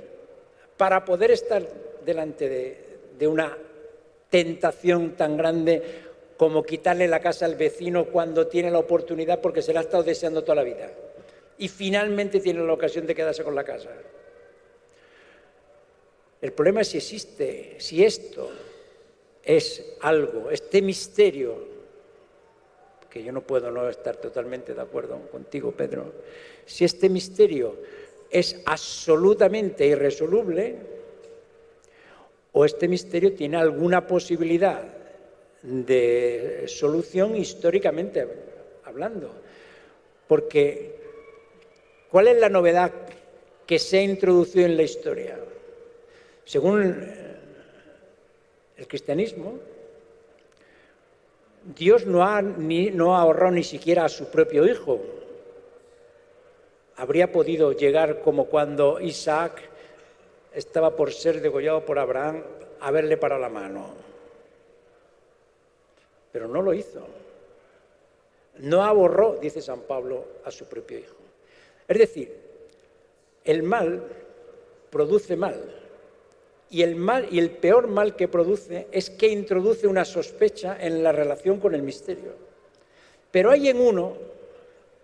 para poder estar delante de una tentación tan grande como quitarle la casa al vecino cuando tiene la oportunidad porque se la ha estado deseando toda la vida y finalmente tiene la ocasión de quedarse con la casa. El problema es si esto es algo, este misterio, que yo no puedo no estar totalmente de acuerdo contigo, Pedro, si este misterio es absolutamente irresoluble o este misterio tiene alguna posibilidad de solución históricamente hablando. Porque, ¿cuál es la novedad que se ha introducido en la historia? Según el cristianismo, Dios no ha ahorrado ni siquiera a su propio hijo. Habría podido llegar como cuando Isaac estaba por ser degollado por Abraham, a haberle parado la mano. Pero no lo hizo. No ahorró, dice San Pablo, a su propio hijo. Es decir, el mal produce mal. Y el peor mal que produce es que introduce una sospecha en la relación con el misterio. Pero hay en uno,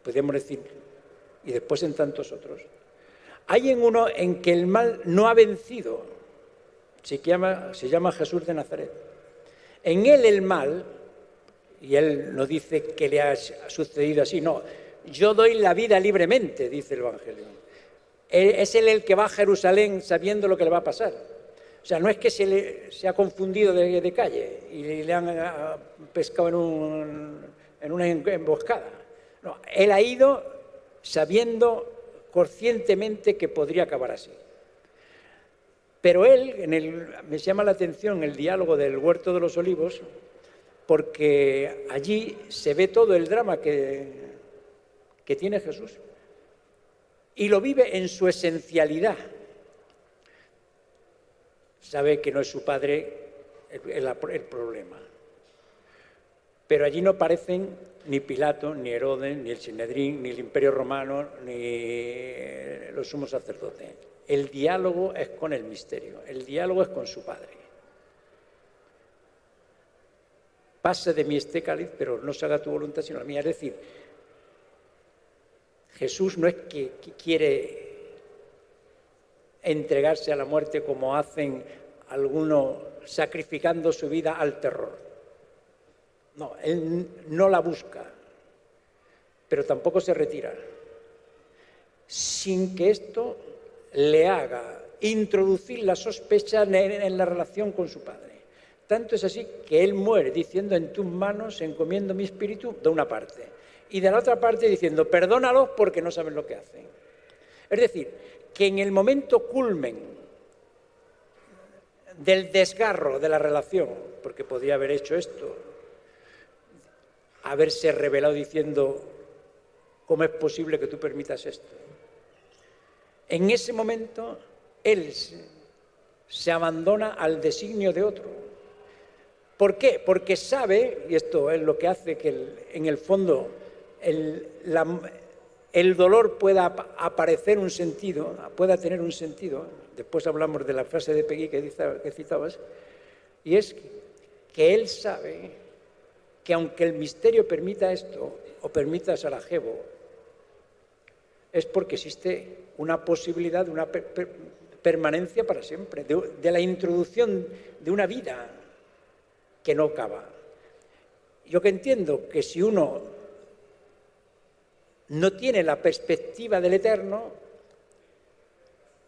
podríamos decir, y después en tantos otros, hay en uno en que el mal no ha vencido. Se llama Jesús de Nazaret. En él el mal, y él no dice que le ha sucedido así, no, yo doy la vida libremente, dice el Evangelio. Es él el que va a Jerusalén sabiendo lo que le va a pasar. O sea, no es que se ha confundido de calle y le han pescado en una emboscada. No, él ha ido sabiendo conscientemente que podría acabar así. Pero él, me llama la atención el diálogo del Huerto de los Olivos, porque allí se ve todo el drama que tiene Jesús y lo vive en su esencialidad. Sabe que no es su padre el problema. Pero allí no aparecen ni Pilato, ni Herodes, ni el Sinedrín, ni el Imperio Romano, ni los sumos sacerdotes. El diálogo es con el misterio, el diálogo es con su padre. Pase de mí este cáliz, pero no se haga tu voluntad sino la mía. Es decir, Jesús no es que quiere entregarse a la muerte como hacen algunos sacrificando su vida al terror. No, él no la busca, pero tampoco se retira, sin que esto le haga introducir la sospecha en la relación con su padre. Tanto es así que él muere diciendo: en tus manos encomiendo mi espíritu, de una parte, y de la otra parte diciendo: perdónalos porque no saben lo que hacen. Es decir, que en el momento culmen del desgarro de la relación, porque podía haber hecho esto, haberse revelado diciendo: ¿cómo es posible que tú permitas esto? En ese momento él se abandona al designio de otro. ¿Por qué? Porque sabe, y esto es lo que hace que en el fondo el dolor pueda aparecer un sentido, pueda tener un sentido. Después hablamos de la frase de Peggy que citabas, y es que él sabe que aunque el misterio permita esto o permita Sarajevo, es porque existe una posibilidad de una permanencia para siempre, de la introducción de una vida que no acaba. Yo que entiendo que si uno no tiene la perspectiva del eterno,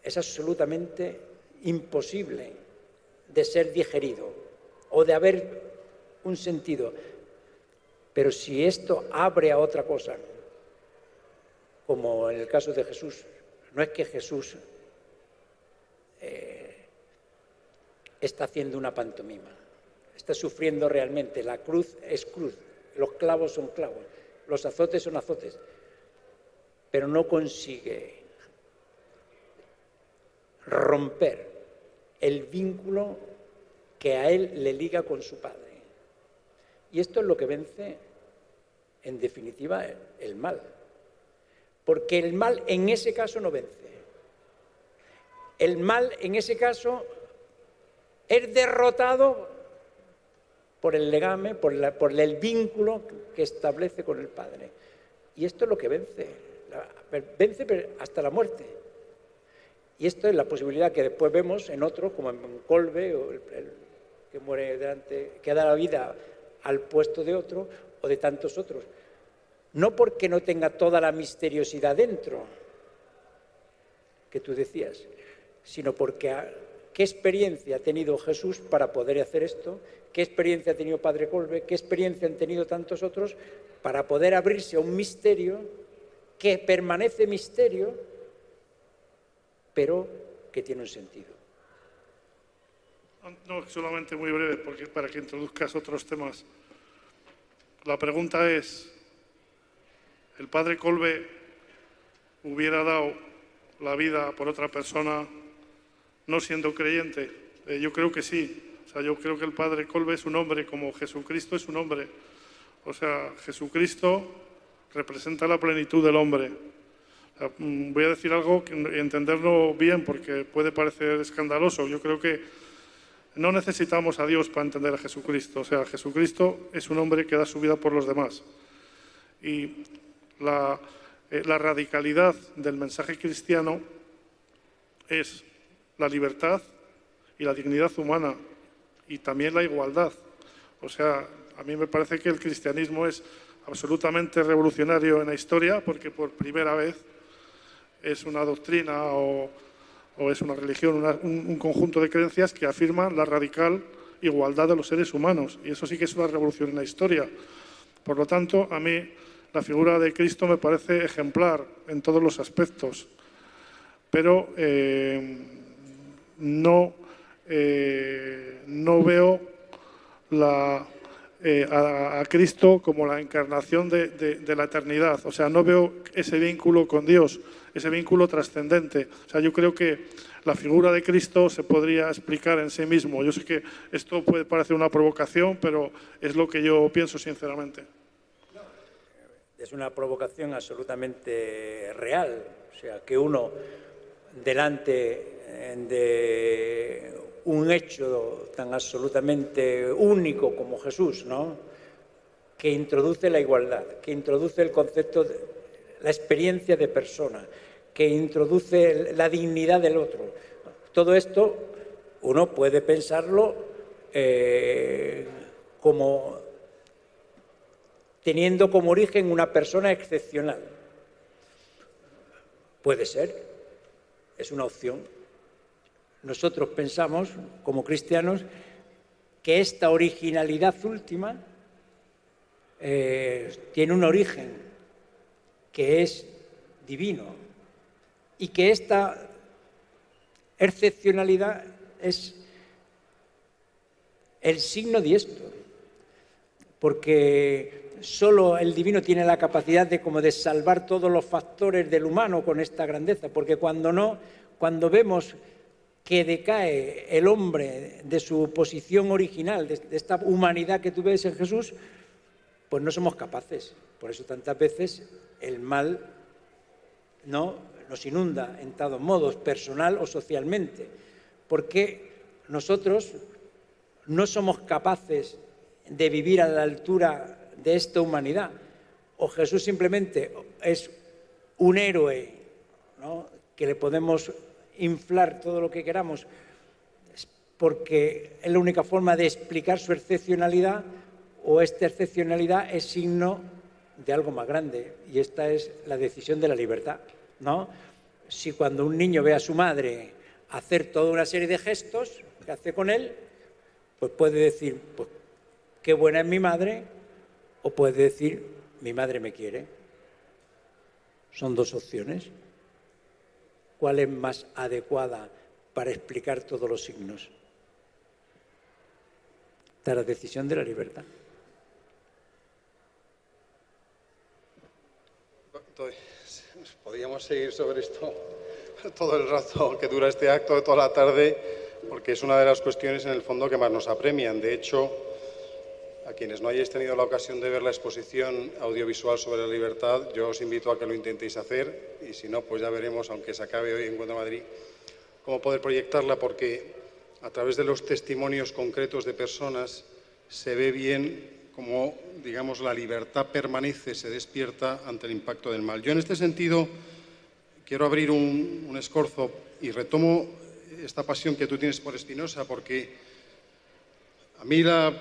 es absolutamente imposible de ser digerido o de haber un sentido. Pero si esto abre a otra cosa, como en el caso de Jesús, no es que Jesús está haciendo una pantomima, está sufriendo realmente. La cruz es cruz, los clavos son clavos, los azotes son azotes, pero no consigue romper el vínculo que a él le liga con su padre. Y esto es lo que vence, en definitiva, el mal. Porque el mal en ese caso no vence. El mal en ese caso es derrotado por el legame, por el vínculo que establece con el Padre. Y esto es lo que vence, vence hasta la muerte. Y esto es la posibilidad que después vemos en otros, como en Kolbe, o el que muere delante, que da la vida al puesto de otro, o de tantos otros. No porque no tenga toda la misteriosidad dentro, que tú decías, sino porque qué experiencia ha tenido Jesús para poder hacer esto, qué experiencia ha tenido Padre Kolbe, qué experiencia han tenido tantos otros para poder abrirse a un misterio que permanece misterio, pero que tiene un sentido. No, solamente muy breve, porque para que introduzcas otros temas. La pregunta es, ¿el Padre Kolbe hubiera dado la vida por otra persona no siendo creyente? Yo creo que sí. O sea, yo creo que el Padre Kolbe es un hombre como Jesucristo es un hombre. O sea, Jesucristo representa la plenitud del hombre. O sea, voy a decir algo y entenderlo bien porque puede parecer escandaloso. Yo creo que no necesitamos a Dios para entender a Jesucristo. O sea, Jesucristo es un hombre que da su vida por los demás. Y la radicalidad del mensaje cristiano es la libertad y la dignidad humana y también la igualdad. O sea, a mí me parece que el cristianismo es absolutamente revolucionario en la historia porque por primera vez es una doctrina o es una religión, un conjunto de creencias que afirman la radical igualdad de los seres humanos. Y eso sí que es una revolución en la historia. Por lo tanto, a mí la figura de Cristo me parece ejemplar en todos los aspectos. Pero no veo a Cristo como la encarnación de la eternidad. O sea, no veo ese vínculo con Dios, ese vínculo trascendente. O sea, yo creo que la figura de Cristo se podría explicar en sí mismo. Yo sé que esto puede parecer una provocación, pero es lo que yo pienso sinceramente. Es una provocación absolutamente real. O sea, que uno delante de un hecho tan absolutamente único como Jesús, ¿no?, que introduce la igualdad, que introduce el concepto de la experiencia de persona, que introduce la dignidad del otro. Todo esto uno puede pensarlo como teniendo como origen una persona excepcional. Puede ser, es una opción. Nosotros pensamos, como cristianos, que esta originalidad última tiene un origen que es divino y que esta excepcionalidad es el signo de esto, porque solo el divino tiene la capacidad de salvar todos los factores del humano con esta grandeza, porque cuando vemos que decae el hombre de su posición original, de esta humanidad que tú ves en Jesús, pues no somos capaces. Por eso tantas veces el mal nos inunda en todos modos, personal o socialmente, porque nosotros no somos capaces de vivir a la altura de esta humanidad. O Jesús simplemente es un héroe, ¿no?, que le podemos inflar todo lo que queramos, porque es la única forma de explicar su excepcionalidad, o esta excepcionalidad es signo de algo más grande, y esta es la decisión de la libertad, ¿no? Si cuando un niño ve a su madre hacer toda una serie de gestos que hace con él, pues puede decir, pues qué buena es mi madre, o puede decir, mi madre me quiere. Son dos opciones. ¿Cuál es más adecuada para explicar todos los signos? Esta es la decisión de la libertad. Podríamos seguir sobre esto todo el rato que dura este acto, toda la tarde, porque es una de las cuestiones en el fondo que más nos apremian. De hecho, a quienes no hayáis tenido la ocasión de ver la exposición audiovisual sobre la libertad, yo os invito a que lo intentéis hacer, y si no, pues ya veremos, aunque se acabe hoy en Encuentro Madrid, cómo poder proyectarla, porque a través de los testimonios concretos de personas se ve bien cómo, digamos, la libertad permanece, se despierta ante el impacto del mal. Yo en este sentido quiero abrir un escorzo y retomo esta pasión que tú tienes por Spinoza, porque a mí la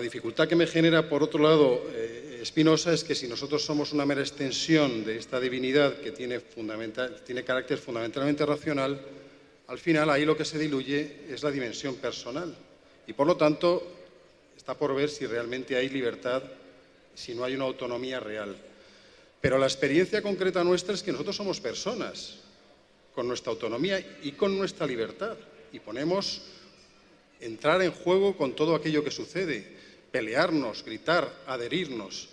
dificultad que me genera, por otro lado, Spinoza, es que si nosotros somos una mera extensión de esta divinidad que tiene carácter fundamentalmente racional, al final ahí lo que se diluye es la dimensión personal. Y por lo tanto, está por ver si realmente hay libertad, si no hay una autonomía real. Pero la experiencia concreta nuestra es que nosotros somos personas, con nuestra autonomía y con nuestra libertad. Y ponemos entrar en juego con todo aquello que sucede, pelearnos, gritar, adherirnos.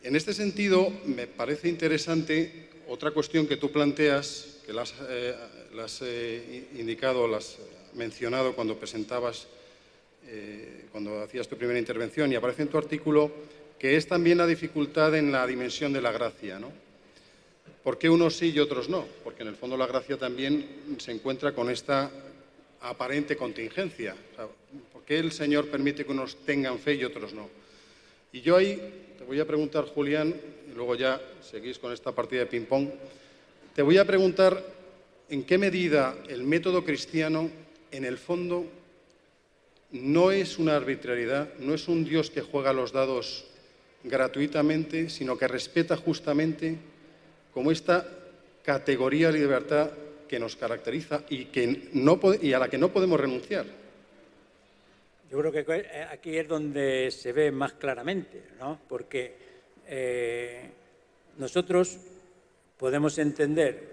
En este sentido, me parece interesante otra cuestión que tú planteas, que la has indicado, la has mencionado cuando presentabas, cuando hacías tu primera intervención, y aparece en tu artículo, que es también la dificultad en la dimensión de la gracia, ¿no? ¿Por qué unos sí y otros no? Porque en el fondo la gracia también se encuentra con esta aparente contingencia. O sea, ¿por qué el Señor permite que unos tengan fe y otros no? Y yo ahí te voy a preguntar, Julián, y luego ya seguís con esta partida de ping-pong, te voy a preguntar en qué medida el método cristiano, en el fondo, no es una arbitrariedad, no es un Dios que juega los dados gratuitamente, sino que respeta justamente como esta categoría de libertad que nos caracteriza y a la que no podemos renunciar. Yo creo que aquí es donde se ve más claramente, ¿no? Porque nosotros podemos entender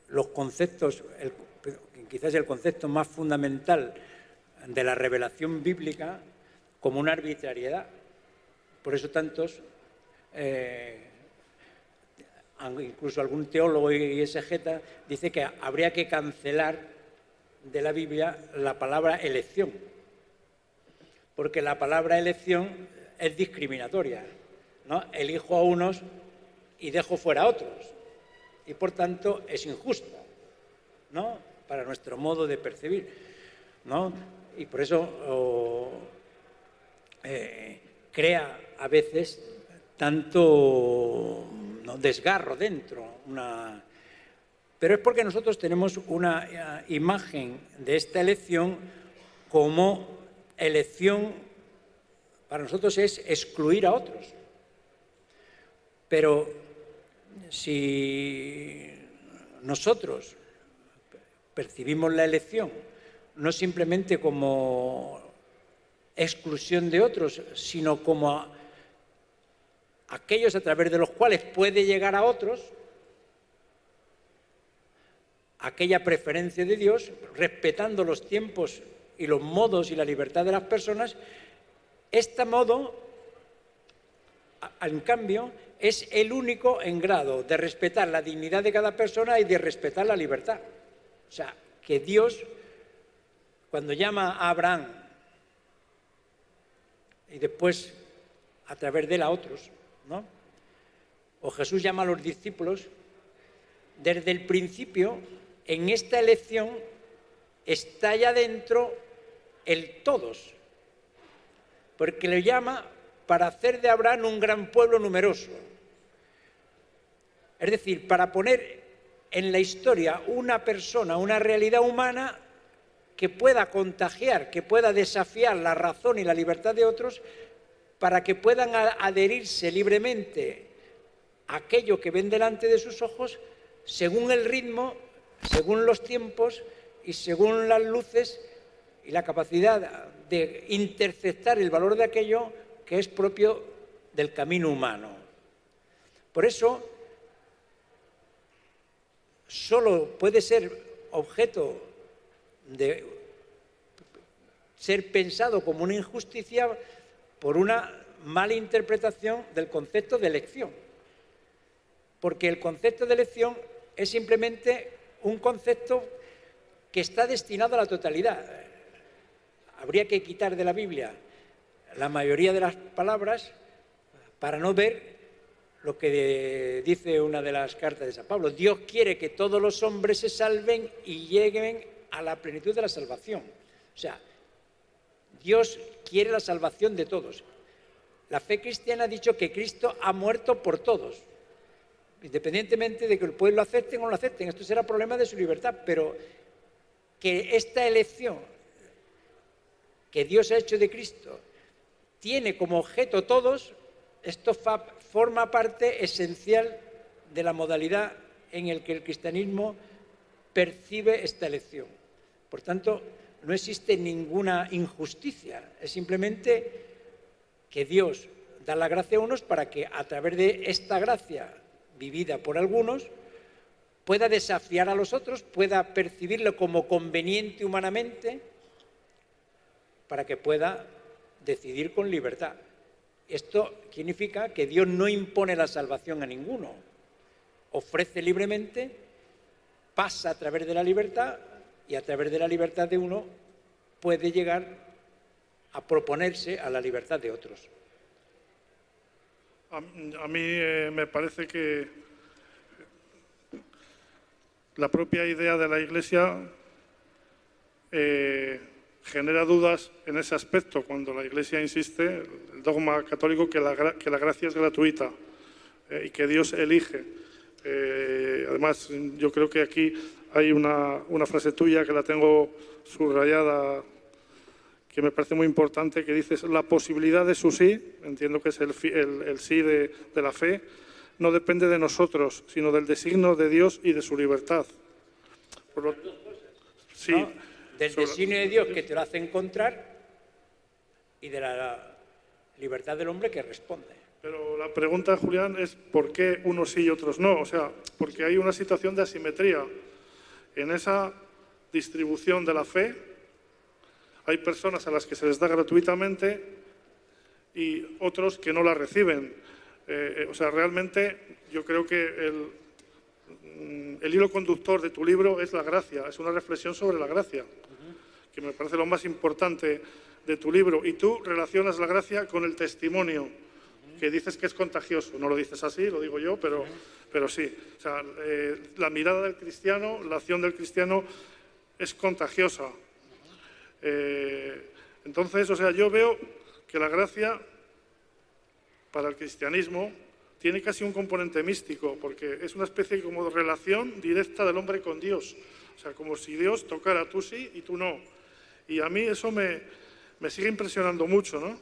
los conceptos, quizás el concepto más fundamental de la revelación bíblica como una arbitrariedad. Por eso tantos, incluso algún teólogo y exegeta, dice que habría que cancelar de la Biblia la palabra elección, porque la palabra elección es discriminatoria, ¿no? Elijo a unos y dejo fuera a otros, y por tanto es injusta, ¿no? Para nuestro modo de percibir, ¿no? Y por eso crea a veces tanto desgarro dentro, pero es porque nosotros tenemos una imagen de esta elección como elección, para nosotros es excluir a otros. Pero si nosotros percibimos la elección no simplemente como exclusión de otros, sino como aquellos a través de los cuales puede llegar a otros, aquella preferencia de Dios, respetando los tiempos y los modos y la libertad de las personas, este modo, en cambio, es el único en grado de respetar la dignidad de cada persona y de respetar la libertad. O sea, que Dios, cuando llama a Abraham y después a través de él a otros, ¿no? O Jesús llama a los discípulos, desde el principio, en esta elección está ya dentro el todos, porque le llama para hacer de Abraham un gran pueblo numeroso. Es decir, para poner en la historia una persona, una realidad humana que pueda contagiar, que pueda desafiar la razón y la libertad de otros, para que puedan adherirse libremente a aquello que ven delante de sus ojos, según el ritmo, según los tiempos y según las luces y la capacidad de interceptar el valor de aquello que es propio del camino humano. Por eso, solo puede ser objeto de ser pensado como una injusticia por una mala interpretación del concepto de elección. Porque el concepto de elección es simplemente un concepto que está destinado a la totalidad. Habría que quitar de la Biblia la mayoría de las palabras para no ver lo que dice una de las cartas de San Pablo. Dios quiere que todos los hombres se salven y lleguen a la plenitud de la salvación. O sea, Dios quiere la salvación de todos. La fe cristiana ha dicho que Cristo ha muerto por todos, independientemente de que el pueblo lo acepte o no lo acepten. Esto será problema de su libertad, pero que esta elección que Dios ha hecho de Cristo tiene como objeto todos, esto forma parte esencial de la modalidad en la que el cristianismo percibe esta elección. Por tanto, no existe ninguna injusticia, es simplemente que Dios da la gracia a unos para que a través de esta gracia vivida por algunos pueda desafiar a los otros, pueda percibirlo como conveniente humanamente para que pueda decidir con libertad. Esto significa que Dios no impone la salvación a ninguno, ofrece libremente, pasa a través de la libertad y a través de la libertad de uno puede llegar a proponerse a la libertad de otros. A mí me parece que la propia idea de la Iglesia genera dudas en ese aspecto, cuando la Iglesia insiste, el dogma católico, que la gracia es gratuita y que Dios elige. Además, yo creo que aquí hay una frase tuya que la tengo subrayada, que me parece muy importante, que dices: la posibilidad de su sí, entiendo que es el sí de la fe, no depende de nosotros, sino del designio de Dios y de su libertad. Sí. ¿No? Del designio de Dios que te lo hace encontrar y de la libertad del hombre que responde. Pero la pregunta, Julián, es ¿por qué unos sí y otros no? O sea, porque hay una situación de asimetría. En esa distribución de la fe hay personas a las que se les da gratuitamente y otros que no la reciben. O sea, realmente yo creo que el hilo conductor de tu libro es la gracia, es una reflexión sobre la gracia, que me parece lo más importante de tu libro. Y tú relacionas la gracia con el testimonio, que dices que es contagioso. No lo dices así, lo digo yo, pero sí. O sea, la mirada del cristiano, la acción del cristiano es contagiosa. Entonces, o sea, yo veo que la gracia para el cristianismo tiene casi un componente místico, porque es una especie como de relación directa del hombre con Dios. O sea, como si Dios tocara tú sí y tú no. Y a mí eso me sigue impresionando mucho, ¿no?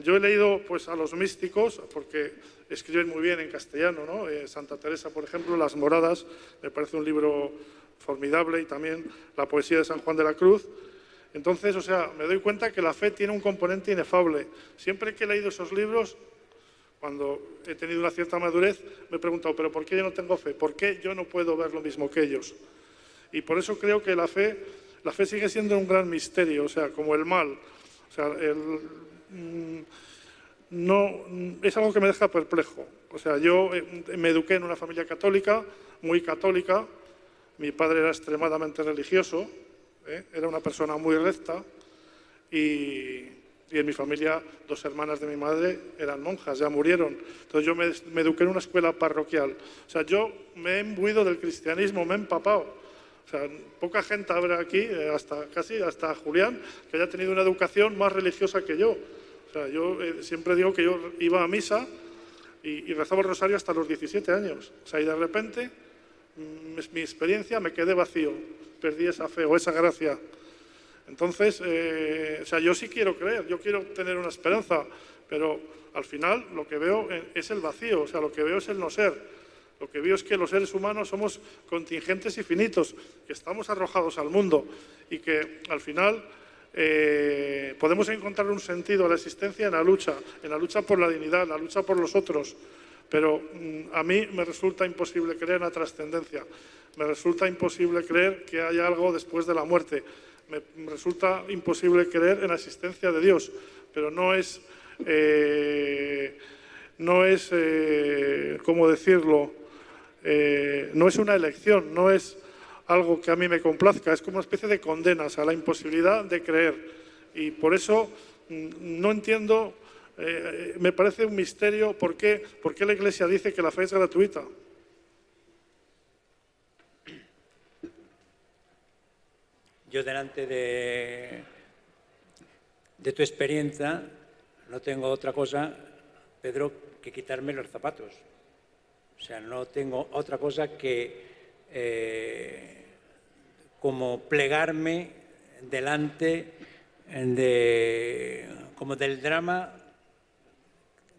Yo he leído pues a los místicos, porque escriben muy bien en castellano, ¿no? Santa Teresa, por ejemplo, Las Moradas, me parece un libro formidable, y también la poesía de San Juan de la Cruz. Entonces, o sea, me doy cuenta que la fe tiene un componente inefable. Siempre que he leído esos libros, cuando he tenido una cierta madurez, me he preguntado, ¿pero por qué yo no tengo fe? ¿Por qué yo no puedo ver lo mismo que ellos? Y por eso creo que la fe sigue siendo un gran misterio, o sea, como el mal. O sea, no, es algo que me deja perplejo. O sea, yo me eduqué en una familia católica, muy católica. Mi padre era extremadamente religioso, era una persona muy recta, y en mi familia 2 hermanas de mi madre eran monjas, ya murieron. Entonces yo me eduqué en una escuela parroquial. O sea, yo me he imbuido del cristianismo, me he empapado. O sea, poca gente habrá aquí, hasta Julián, que haya tenido una educación más religiosa que yo. O sea, yo siempre digo que yo iba a misa y rezaba el rosario hasta los 17 años. O sea, y de repente mi experiencia me quedé vacío, perdí esa fe o esa gracia. Entonces, o sea, yo sí quiero creer, yo quiero tener una esperanza, pero al final lo que veo es el vacío, o sea, lo que veo es el no ser. Lo que veo es que los seres humanos somos contingentes y finitos, que estamos arrojados al mundo y que al final podemos encontrar un sentido a la existencia en la lucha por la dignidad, en la lucha por los otros. Pero a mí me resulta imposible creer en la trascendencia, me resulta imposible creer que haya algo después de la muerte, me resulta imposible creer en la existencia de Dios, pero no es ¿cómo decirlo? No es una elección, no es algo que a mí me complazca, es como una especie de condenas a la imposibilidad de creer. Y por eso no entiendo, me parece un misterio por qué la Iglesia dice que la fe es gratuita. Yo delante de de tu experiencia, no tengo otra cosa, Pedro, que quitarme los zapatos. O sea, no tengo otra cosa que como plegarme delante como del drama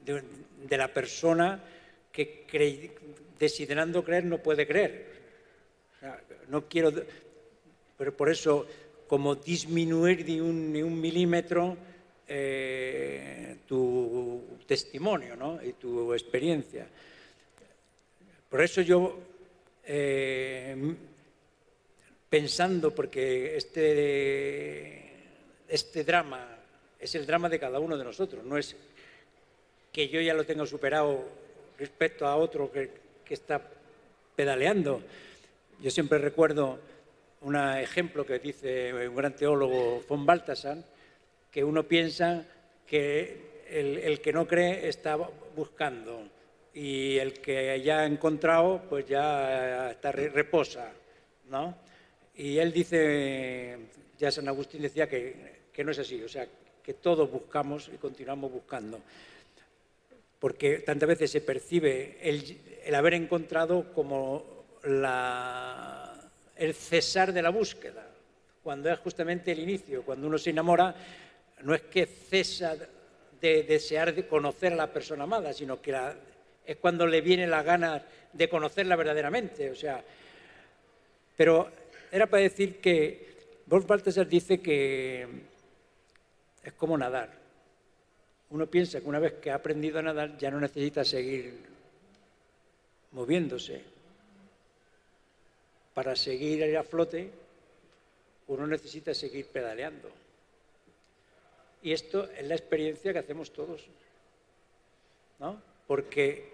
de la persona que desiderando creer no puede creer. O sea, no quiero, pero por eso, como disminuir ni un milímetro tu testimonio, ¿no? Y tu experiencia. Por eso yo, pensando, porque este drama es el drama de cada uno de nosotros, no es que yo ya lo tenga superado respecto a otro que está pedaleando. Yo siempre recuerdo un ejemplo que dice un gran teólogo, von Balthasar, que uno piensa que el que no cree está buscando y el que ya ha encontrado pues ya está reposa, ¿no? Y él dice, ya San Agustín decía que no es así, o sea, que todos buscamos y continuamos buscando, porque tantas veces se percibe el haber encontrado como el cesar de la búsqueda, cuando es justamente el inicio. Cuando uno se enamora, no es que cesa de desear de conocer a la persona amada, sino que es cuando le viene la gana de conocerla verdaderamente. O sea, pero era para decir que von Balthasar dice que es como nadar. Uno piensa que una vez que ha aprendido a nadar ya no necesita seguir moviéndose. Para seguir a flote, uno necesita seguir pedaleando. Y esto es la experiencia que hacemos todos, ¿no? Porque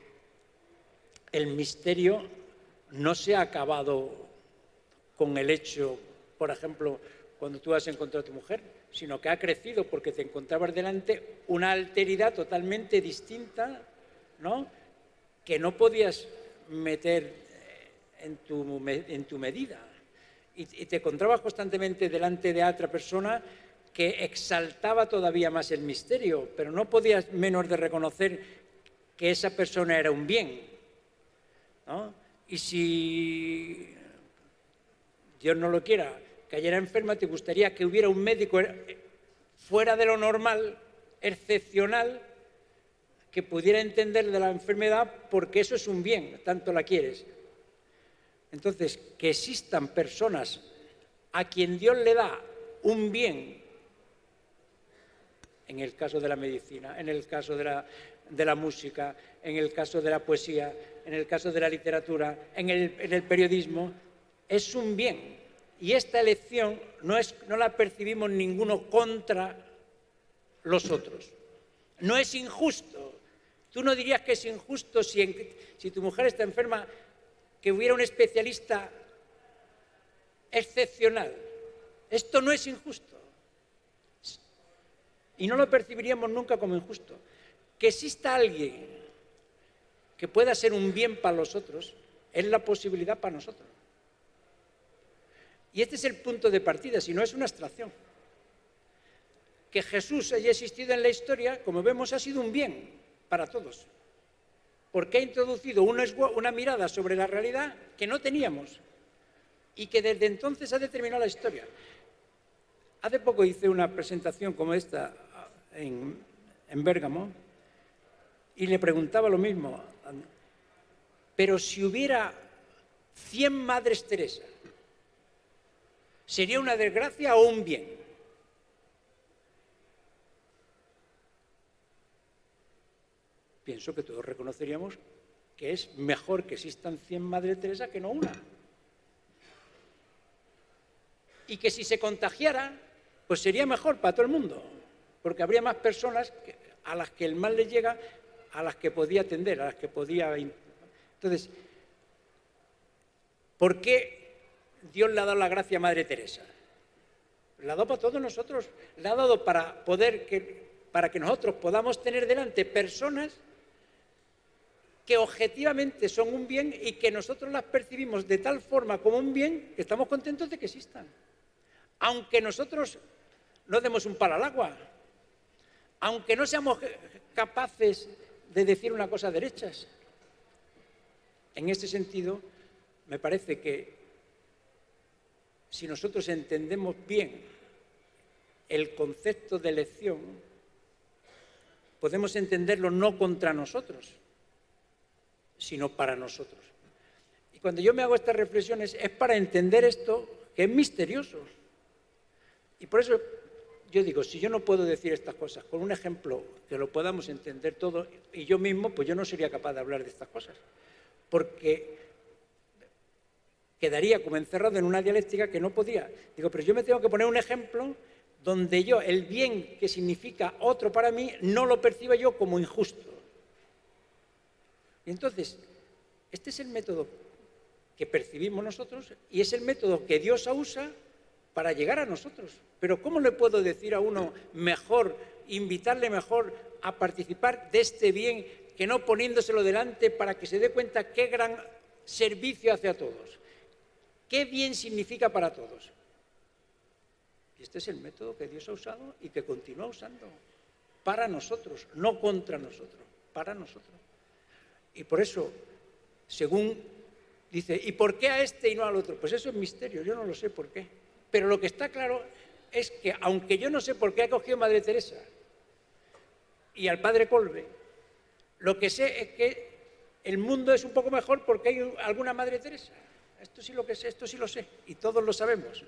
el misterio no se ha acabado con el hecho, por ejemplo, cuando tú has encontrado a tu mujer, sino que ha crecido porque te encontrabas delante una alteridad totalmente distinta, ¿no? Que no podías meter en tu medida. Y te encontrabas constantemente delante de otra persona que exaltaba todavía más el misterio, pero no podías menos de reconocer que esa persona era un bien, ¿no? Y si Dios no lo quiera, cayera enferma, te gustaría que hubiera un médico fuera de lo normal, excepcional, que pudiera entender de la enfermedad, porque eso es un bien, tanto la quieres. Entonces, que existan personas a quien Dios le da un bien, en el caso de la medicina, en el caso de la música, en el caso de la poesía, en el caso de la literatura, en el periodismo, es un bien. Y esta elección no la percibimos ninguno contra los otros. No es injusto. Tú no dirías que es injusto si tu mujer está enferma, que hubiera un especialista excepcional. Esto no es injusto. Y no lo percibiríamos nunca como injusto. Que exista alguien que pueda ser un bien para los otros es la posibilidad para nosotros. Y este es el punto de partida, si no es una abstracción. Que Jesús haya existido en la historia, como vemos, ha sido un bien para todos. Porque ha introducido una mirada sobre la realidad que no teníamos y que desde entonces ha determinado la historia. Hace poco hice una presentación como esta en Bérgamo y le preguntaba lo mismo. Pero si hubiera 100 Madres Teresa, ¿sería una desgracia o un bien? Pienso que todos reconoceríamos que es mejor que existan 100 Madres Teresa que no una. Y que si se contagiara, pues sería mejor para todo el mundo, porque habría más personas a las que el mal les llega, a las que podía atender, a las que podía... Entonces, ¿por qué Dios le ha dado la gracia a Madre Teresa? La ha dado para todos nosotros, la ha dado para que nosotros podamos tener delante personas que objetivamente son un bien y que nosotros las percibimos de tal forma como un bien que estamos contentos de que existan. Aunque nosotros no demos un palo al agua, aunque no seamos capaces de decir una cosa derechas. En este sentido, me parece que si nosotros entendemos bien el concepto de elección, podemos entenderlo no contra nosotros, sino para nosotros. Y cuando yo me hago estas reflexiones es para entender esto que es misterioso. Y por eso yo digo, si yo no puedo decir estas cosas con un ejemplo que lo podamos entender todo, y yo mismo, pues yo no sería capaz de hablar de estas cosas, porque quedaría como encerrado en una dialéctica que no podía. Digo, pero yo me tengo que poner un ejemplo donde yo, el bien que significa otro para mí, no lo perciba yo como injusto. Y entonces, este es el método que percibimos nosotros y es el método que Dios usa para llegar a nosotros. Pero ¿cómo le puedo decir a uno mejor, invitarle mejor a participar de este bien que no poniéndoselo delante para que se dé cuenta qué gran servicio hace a todos? ¿Qué bien significa para todos? Y este es el método que Dios ha usado y que continúa usando para nosotros, no contra nosotros, para nosotros. Y por eso, según dice, ¿y por qué a este y no al otro? Pues eso es misterio, yo no lo sé por qué. Pero lo que está claro es que, aunque yo no sé por qué ha cogido Madre Teresa y al Padre Kolbe, lo que sé es que el mundo es un poco mejor porque hay alguna Madre Teresa. Esto sí lo que sé, esto sí lo sé, y todos lo sabemos.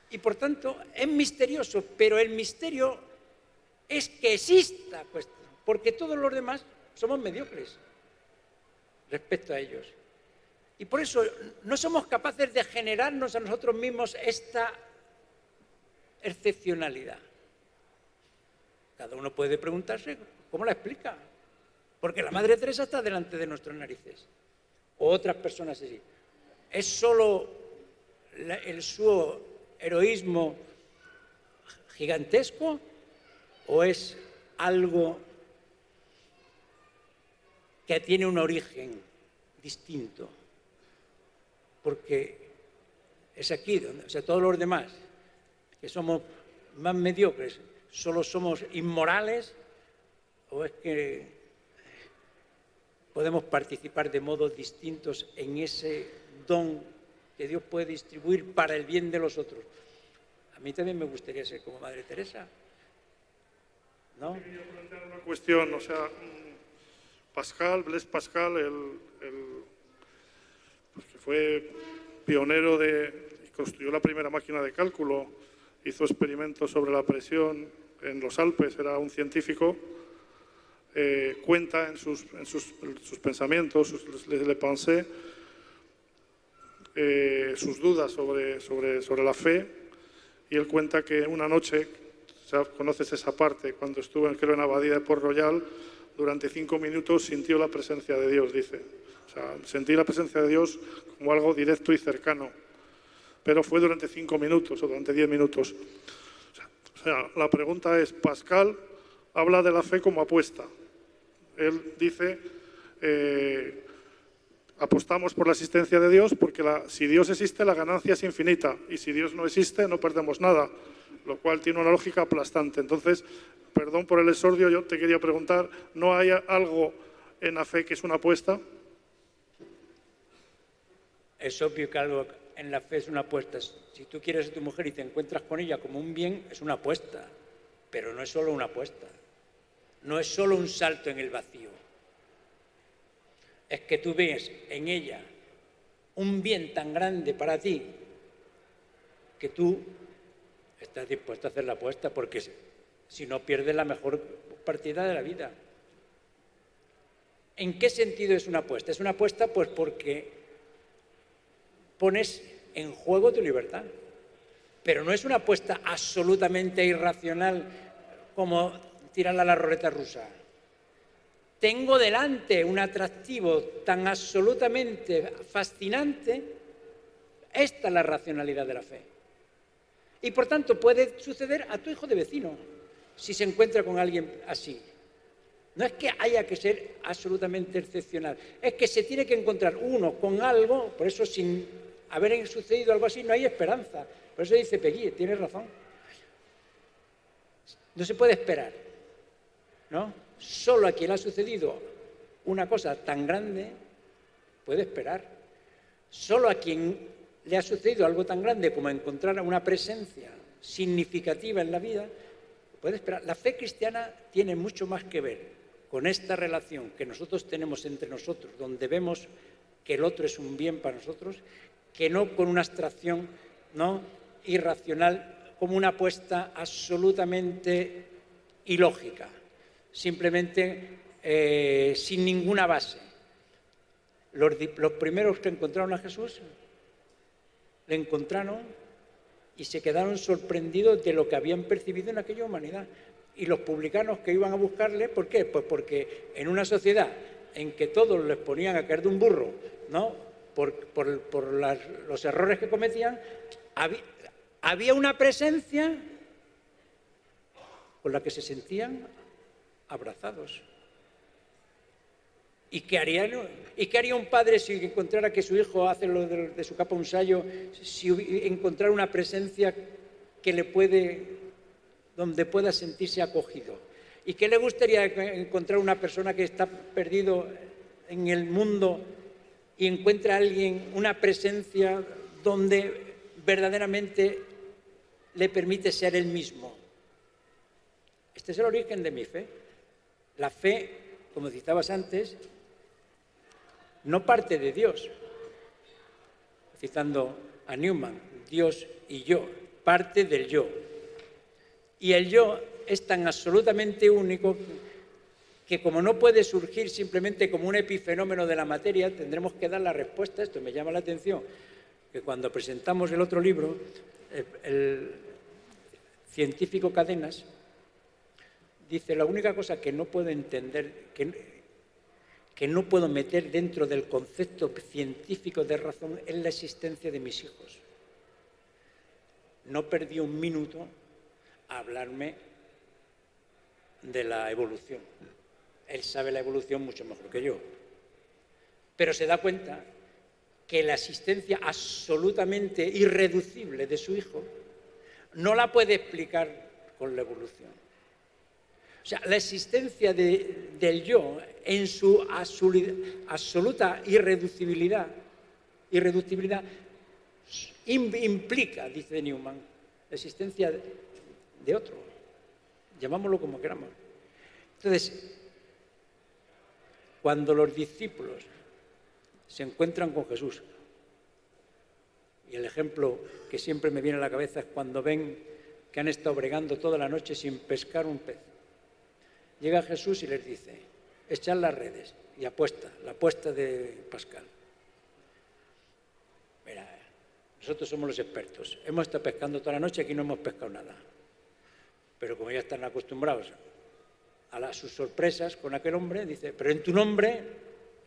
Y por tanto, es misterioso, pero el misterio es que exista, pues, porque todos los demás somos mediocres respecto a ellos. Y por eso no somos capaces de generarnos a nosotros mismos esta excepcionalidad. Cada uno puede preguntarse cómo la explica, porque la Madre Teresa está delante de nuestras narices, o otras personas así. ¿Es solo su heroísmo gigantesco o es algo que tiene un origen distinto? Porque es aquí donde, o sea, todos los demás, que somos más mediocres, solo somos inmorales, o es que podemos participar de modos distintos en ese don que Dios puede distribuir para el bien de los otros. A mí también me gustaría ser como Madre Teresa, ¿no? Quería plantear una cuestión, o sea, Pascal, Blaise Pascal, que fue pionero y construyó la primera máquina de cálculo, hizo experimentos sobre la presión en los Alpes, era un científico, cuenta en sus pensamientos, les pensé, sus dudas sobre la fe, y él cuenta que una noche, conoces esa parte, cuando estuvo creo en Abadía de Port-Royal, durante 5 minutos sintió la presencia de Dios, dice. O sea, sentí la presencia de Dios como algo directo y cercano, pero fue durante 5 minutos o durante 10 minutos. O sea, la pregunta es, Pascal habla de la fe como apuesta. Él dice, apostamos por la existencia de Dios porque si Dios existe, la ganancia es infinita, y si Dios no existe, no perdemos nada, lo cual tiene una lógica aplastante. Entonces, perdón por el exordio, yo te quería preguntar, ¿no hay algo en la fe que es una apuesta? Es obvio que algo en la fe es una apuesta. Si tú quieres a tu mujer y te encuentras con ella como un bien, es una apuesta, pero no es solo una apuesta. No es solo un salto en el vacío. Es que tú ves en ella un bien tan grande para ti que tú estás dispuesto a hacer la apuesta, porque si no pierdes la mejor partida de la vida. ¿En qué sentido es una apuesta? Es una apuesta pues porque pones en juego tu libertad, pero no es una apuesta absolutamente irracional como tirarla a la ruleta rusa. Tengo delante un atractivo tan absolutamente fascinante, esta es la racionalidad de la fe. Y por tanto puede suceder a tu hijo de vecino si se encuentra con alguien así. No es que haya que ser absolutamente excepcional, es que se tiene que encontrar uno con algo, por eso sin haber sucedido algo así no hay esperanza. Por eso dice Peggy, tiene razón. No se puede esperar. ¿no? Solo a quien le ha sucedido una cosa tan grande puede esperar. Solo a quien le ha sucedido algo tan grande como encontrar una presencia significativa en la vida puede esperar. La fe cristiana tiene mucho más que ver con esta relación que nosotros tenemos entre nosotros, donde vemos que el otro es un bien para nosotros, que no con una abstracción, ¿no?, irracional, como una apuesta absolutamente ilógica, simplemente sin ninguna base. Los primeros que encontraron a Jesús le encontraron y se quedaron sorprendidos de lo que habían percibido en aquella humanidad. Y los publicanos que iban a buscarle, ¿por qué? Pues porque en una sociedad en que todos les ponían a caer de un burro, ¿no?, por los errores que cometían, había una presencia con la que se sentían abrazados. ¿Y qué haría un padre si encontrara que su hijo hace lo de su capa un sayo, si encontrara una presencia que donde pueda sentirse acogido? ¿Y qué le gustaría encontrar una persona que está perdido en el mundo y encuentra a alguien, una presencia donde verdaderamente le permite ser él mismo? Este es el origen de mi fe. La fe, como citabas antes, no parte de Dios. Citando a Newman, Dios y yo, parte del yo. Y el yo es tan absolutamente único que como no puede surgir simplemente como un epifenómeno de la materia, tendremos que dar la respuesta a esto. Me llama la atención que cuando presentamos el otro libro, el científico Cadenas dice: la única cosa que no puedo entender, que no puedo meter dentro del concepto científico de razón, es la existencia de mis hijos. No perdí un minuto a hablarme de la evolución. Él sabe la evolución mucho mejor que yo. Pero se da cuenta que la existencia absolutamente irreducible de su hijo no la puede explicar con la evolución. O sea, la existencia del yo en su absoluta irreducibilidad implica, dice Newman, la existencia de otro. Llamámoslo como queramos. Entonces, cuando los discípulos se encuentran con Jesús, y el ejemplo que siempre me viene a la cabeza es cuando ven que han estado bregando toda la noche sin pescar un pez. Llega Jesús y les dice: echad las redes, y apuesta, la apuesta de Pascal. Mira, nosotros somos los expertos, hemos estado pescando toda la noche, aquí no hemos pescado nada. Pero como ya están acostumbrados a sus sorpresas con aquel hombre, dice: pero en tu nombre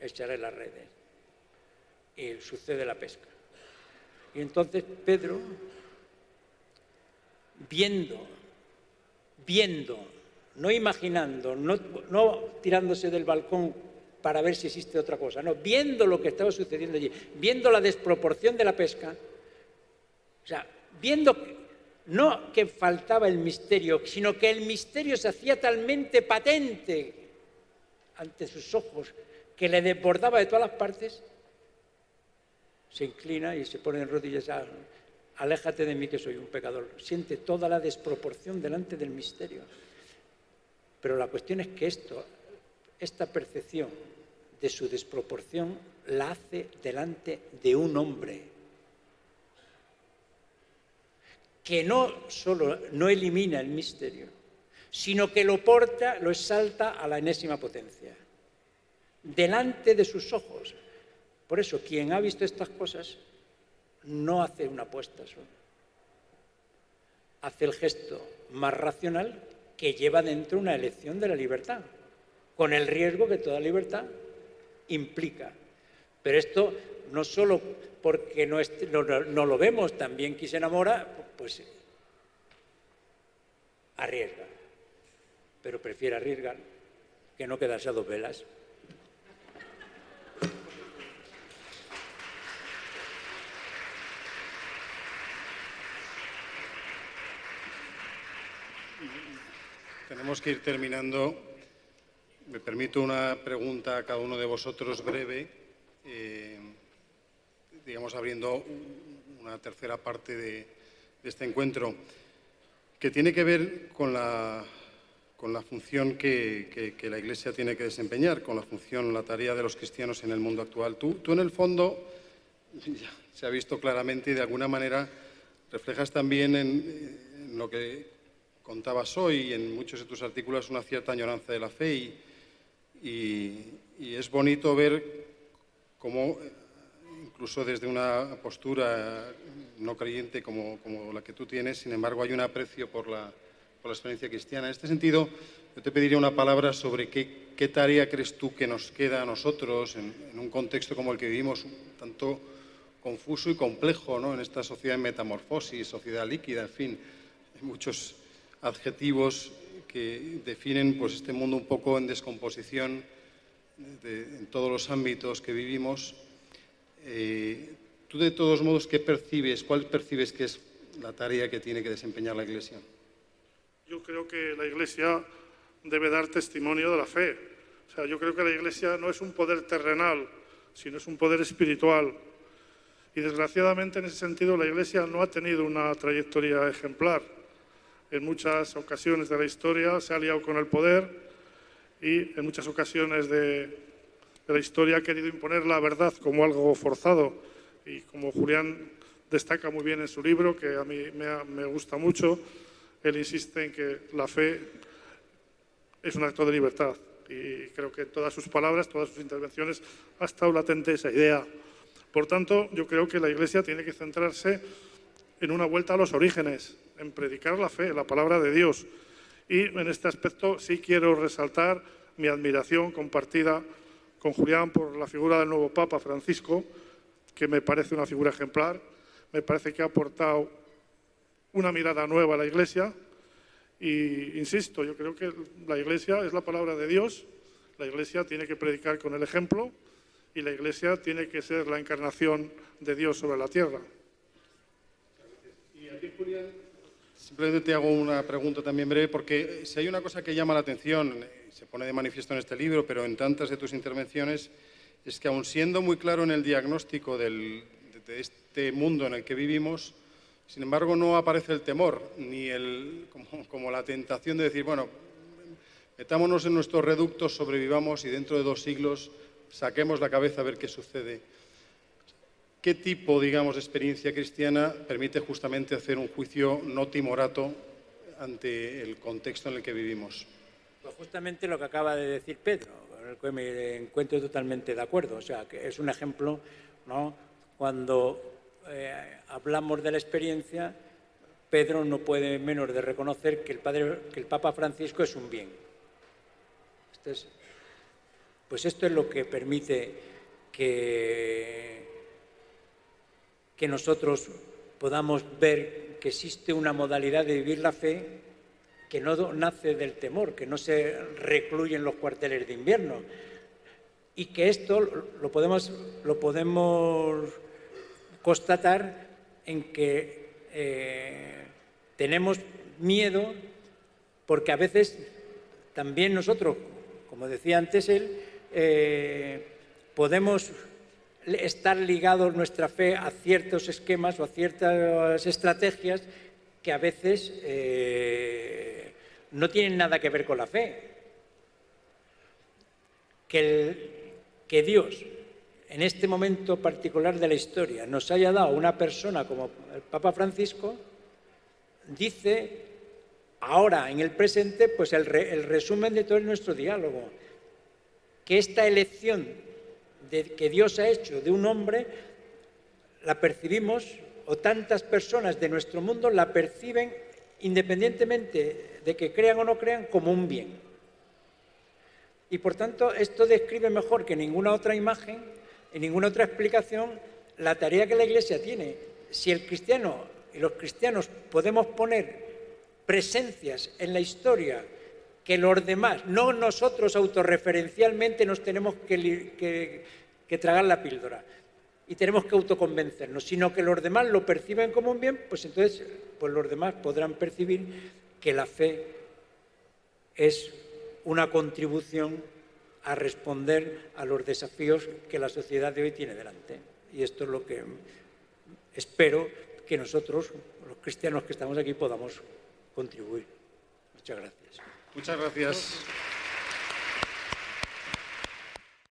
echaré las redes. Y sucede la pesca. Y entonces Pedro, viendo, no imaginando, no tirándose del balcón para ver si existe otra cosa, no, viendo lo que estaba sucediendo allí, viendo la desproporción de la pesca, o sea, viendo no que faltaba el misterio, sino que el misterio se hacía talmente patente ante sus ojos que le desbordaba de todas las partes, se inclina y se pone en rodillas: aléjate de mí que soy un pecador. Siente toda la desproporción delante del misterio. Pero la cuestión es que esta percepción de su desproporción la hace delante de un hombre que no solo no elimina el misterio, sino que lo porta, lo exalta a la enésima potencia, delante de sus ojos. Por eso, quien ha visto estas cosas no hace una apuesta solo. Hace el gesto más racional que lleva dentro una elección de la libertad, con el riesgo que toda libertad implica. Pero esto no solo porque no lo vemos, también quien se enamora, pues arriesga. Pero prefiere arriesgar que no quedarse a dos velas. Tenemos que ir terminando. Me permito una pregunta a cada uno de vosotros breve, digamos abriendo una tercera parte de este encuentro, que tiene que ver con la función que la Iglesia tiene que desempeñar, con la función, la tarea de los cristianos en el mundo actual. Tú en el fondo, ya se ha visto claramente y de alguna manera reflejas también en lo que contabas hoy y en muchos de tus artículos una cierta añoranza de la fe y es bonito ver cómo, incluso desde una postura no creyente como la que tú tienes, sin embargo hay un aprecio por la experiencia cristiana. En este sentido, yo te pediría una palabra sobre qué tarea crees tú que nos queda a nosotros en un contexto como el que vivimos, tanto confuso y complejo, ¿no? En esta sociedad en metamorfosis, sociedad líquida, en fin, hay muchos adjetivos que definen pues, este mundo un poco en descomposición en todos los ámbitos que vivimos. Tú, de todos modos, ¿qué percibes? ¿Cuál percibes que es la tarea que tiene que desempeñar la Iglesia? Yo creo que la Iglesia debe dar testimonio de la fe. O sea, yo creo que la Iglesia no es un poder terrenal, sino es un poder espiritual. Y desgraciadamente, en ese sentido, la Iglesia no ha tenido una trayectoria ejemplar. En muchas ocasiones de la historia se ha liado con el poder y en muchas ocasiones de la historia ha querido imponer la verdad como algo forzado. Y como Julián destaca muy bien en su libro, que a mí me gusta mucho, él insiste en que la fe es un acto de libertad. Y creo que en todas sus palabras, todas sus intervenciones, ha estado latente esa idea. Por tanto, yo creo que la Iglesia tiene que centrarse en una vuelta a los orígenes, en predicar la fe, la palabra de Dios. Y en este aspecto sí quiero resaltar mi admiración compartida con Julián por la figura del nuevo Papa Francisco, que me parece una figura ejemplar, me parece que ha aportado una mirada nueva a la Iglesia y, insisto, yo creo que la Iglesia es la palabra de Dios, la Iglesia tiene que predicar con el ejemplo y la Iglesia tiene que ser la encarnación de Dios sobre la tierra. Y a ti, Julián, simplemente te hago una pregunta también breve, porque si hay una cosa que llama la atención, se pone de manifiesto en este libro, pero en tantas de tus intervenciones, es que aun siendo muy claro en el diagnóstico de este mundo en el que vivimos, sin embargo no aparece el temor, ni como la tentación de decir, bueno, metámonos en nuestros reductos, sobrevivamos y dentro de 2 siglos saquemos la cabeza a ver qué sucede. ¿Qué tipo, digamos, de experiencia cristiana permite justamente hacer un juicio no timorato ante el contexto en el que vivimos? Pues justamente lo que acaba de decir Pedro, con el que me encuentro totalmente de acuerdo. O sea, que es un ejemplo, ¿no? Cuando hablamos de la experiencia, Pedro no puede menos de reconocer que el Papa Francisco es un bien. Pues esto es lo que permite que nosotros podamos ver que existe una modalidad de vivir la fe que no nace del temor, que no se recluye en los cuarteles de invierno, y que esto lo podemos constatar en que tenemos miedo porque a veces también nosotros, como decía antes él, podemos estar ligados nuestra fe a ciertos esquemas o a ciertas estrategias que a veces no tienen nada que ver con la fe. Que Dios, en este momento particular de la historia, nos haya dado una persona como el Papa Francisco, dice ahora, en el presente, pues el resumen de todo nuestro diálogo, que esta elección que Dios ha hecho de un hombre, la percibimos, o tantas personas de nuestro mundo la perciben, independientemente de que crean o no crean, como un bien. Y por tanto, esto describe mejor que ninguna otra imagen y ninguna otra explicación la tarea que la Iglesia tiene. Si el cristiano y los cristianos podemos poner presencias en la historia que los demás, no nosotros autorreferencialmente, nos tenemos que tragar la píldora y tenemos que autoconvencernos, sino que los demás lo perciben como un bien, pues entonces pues los demás podrán percibir que la fe es una contribución a responder a los desafíos que la sociedad de hoy tiene delante. Y esto es lo que espero que nosotros, los cristianos que estamos aquí, podamos contribuir. Muchas gracias. Muchas gracias.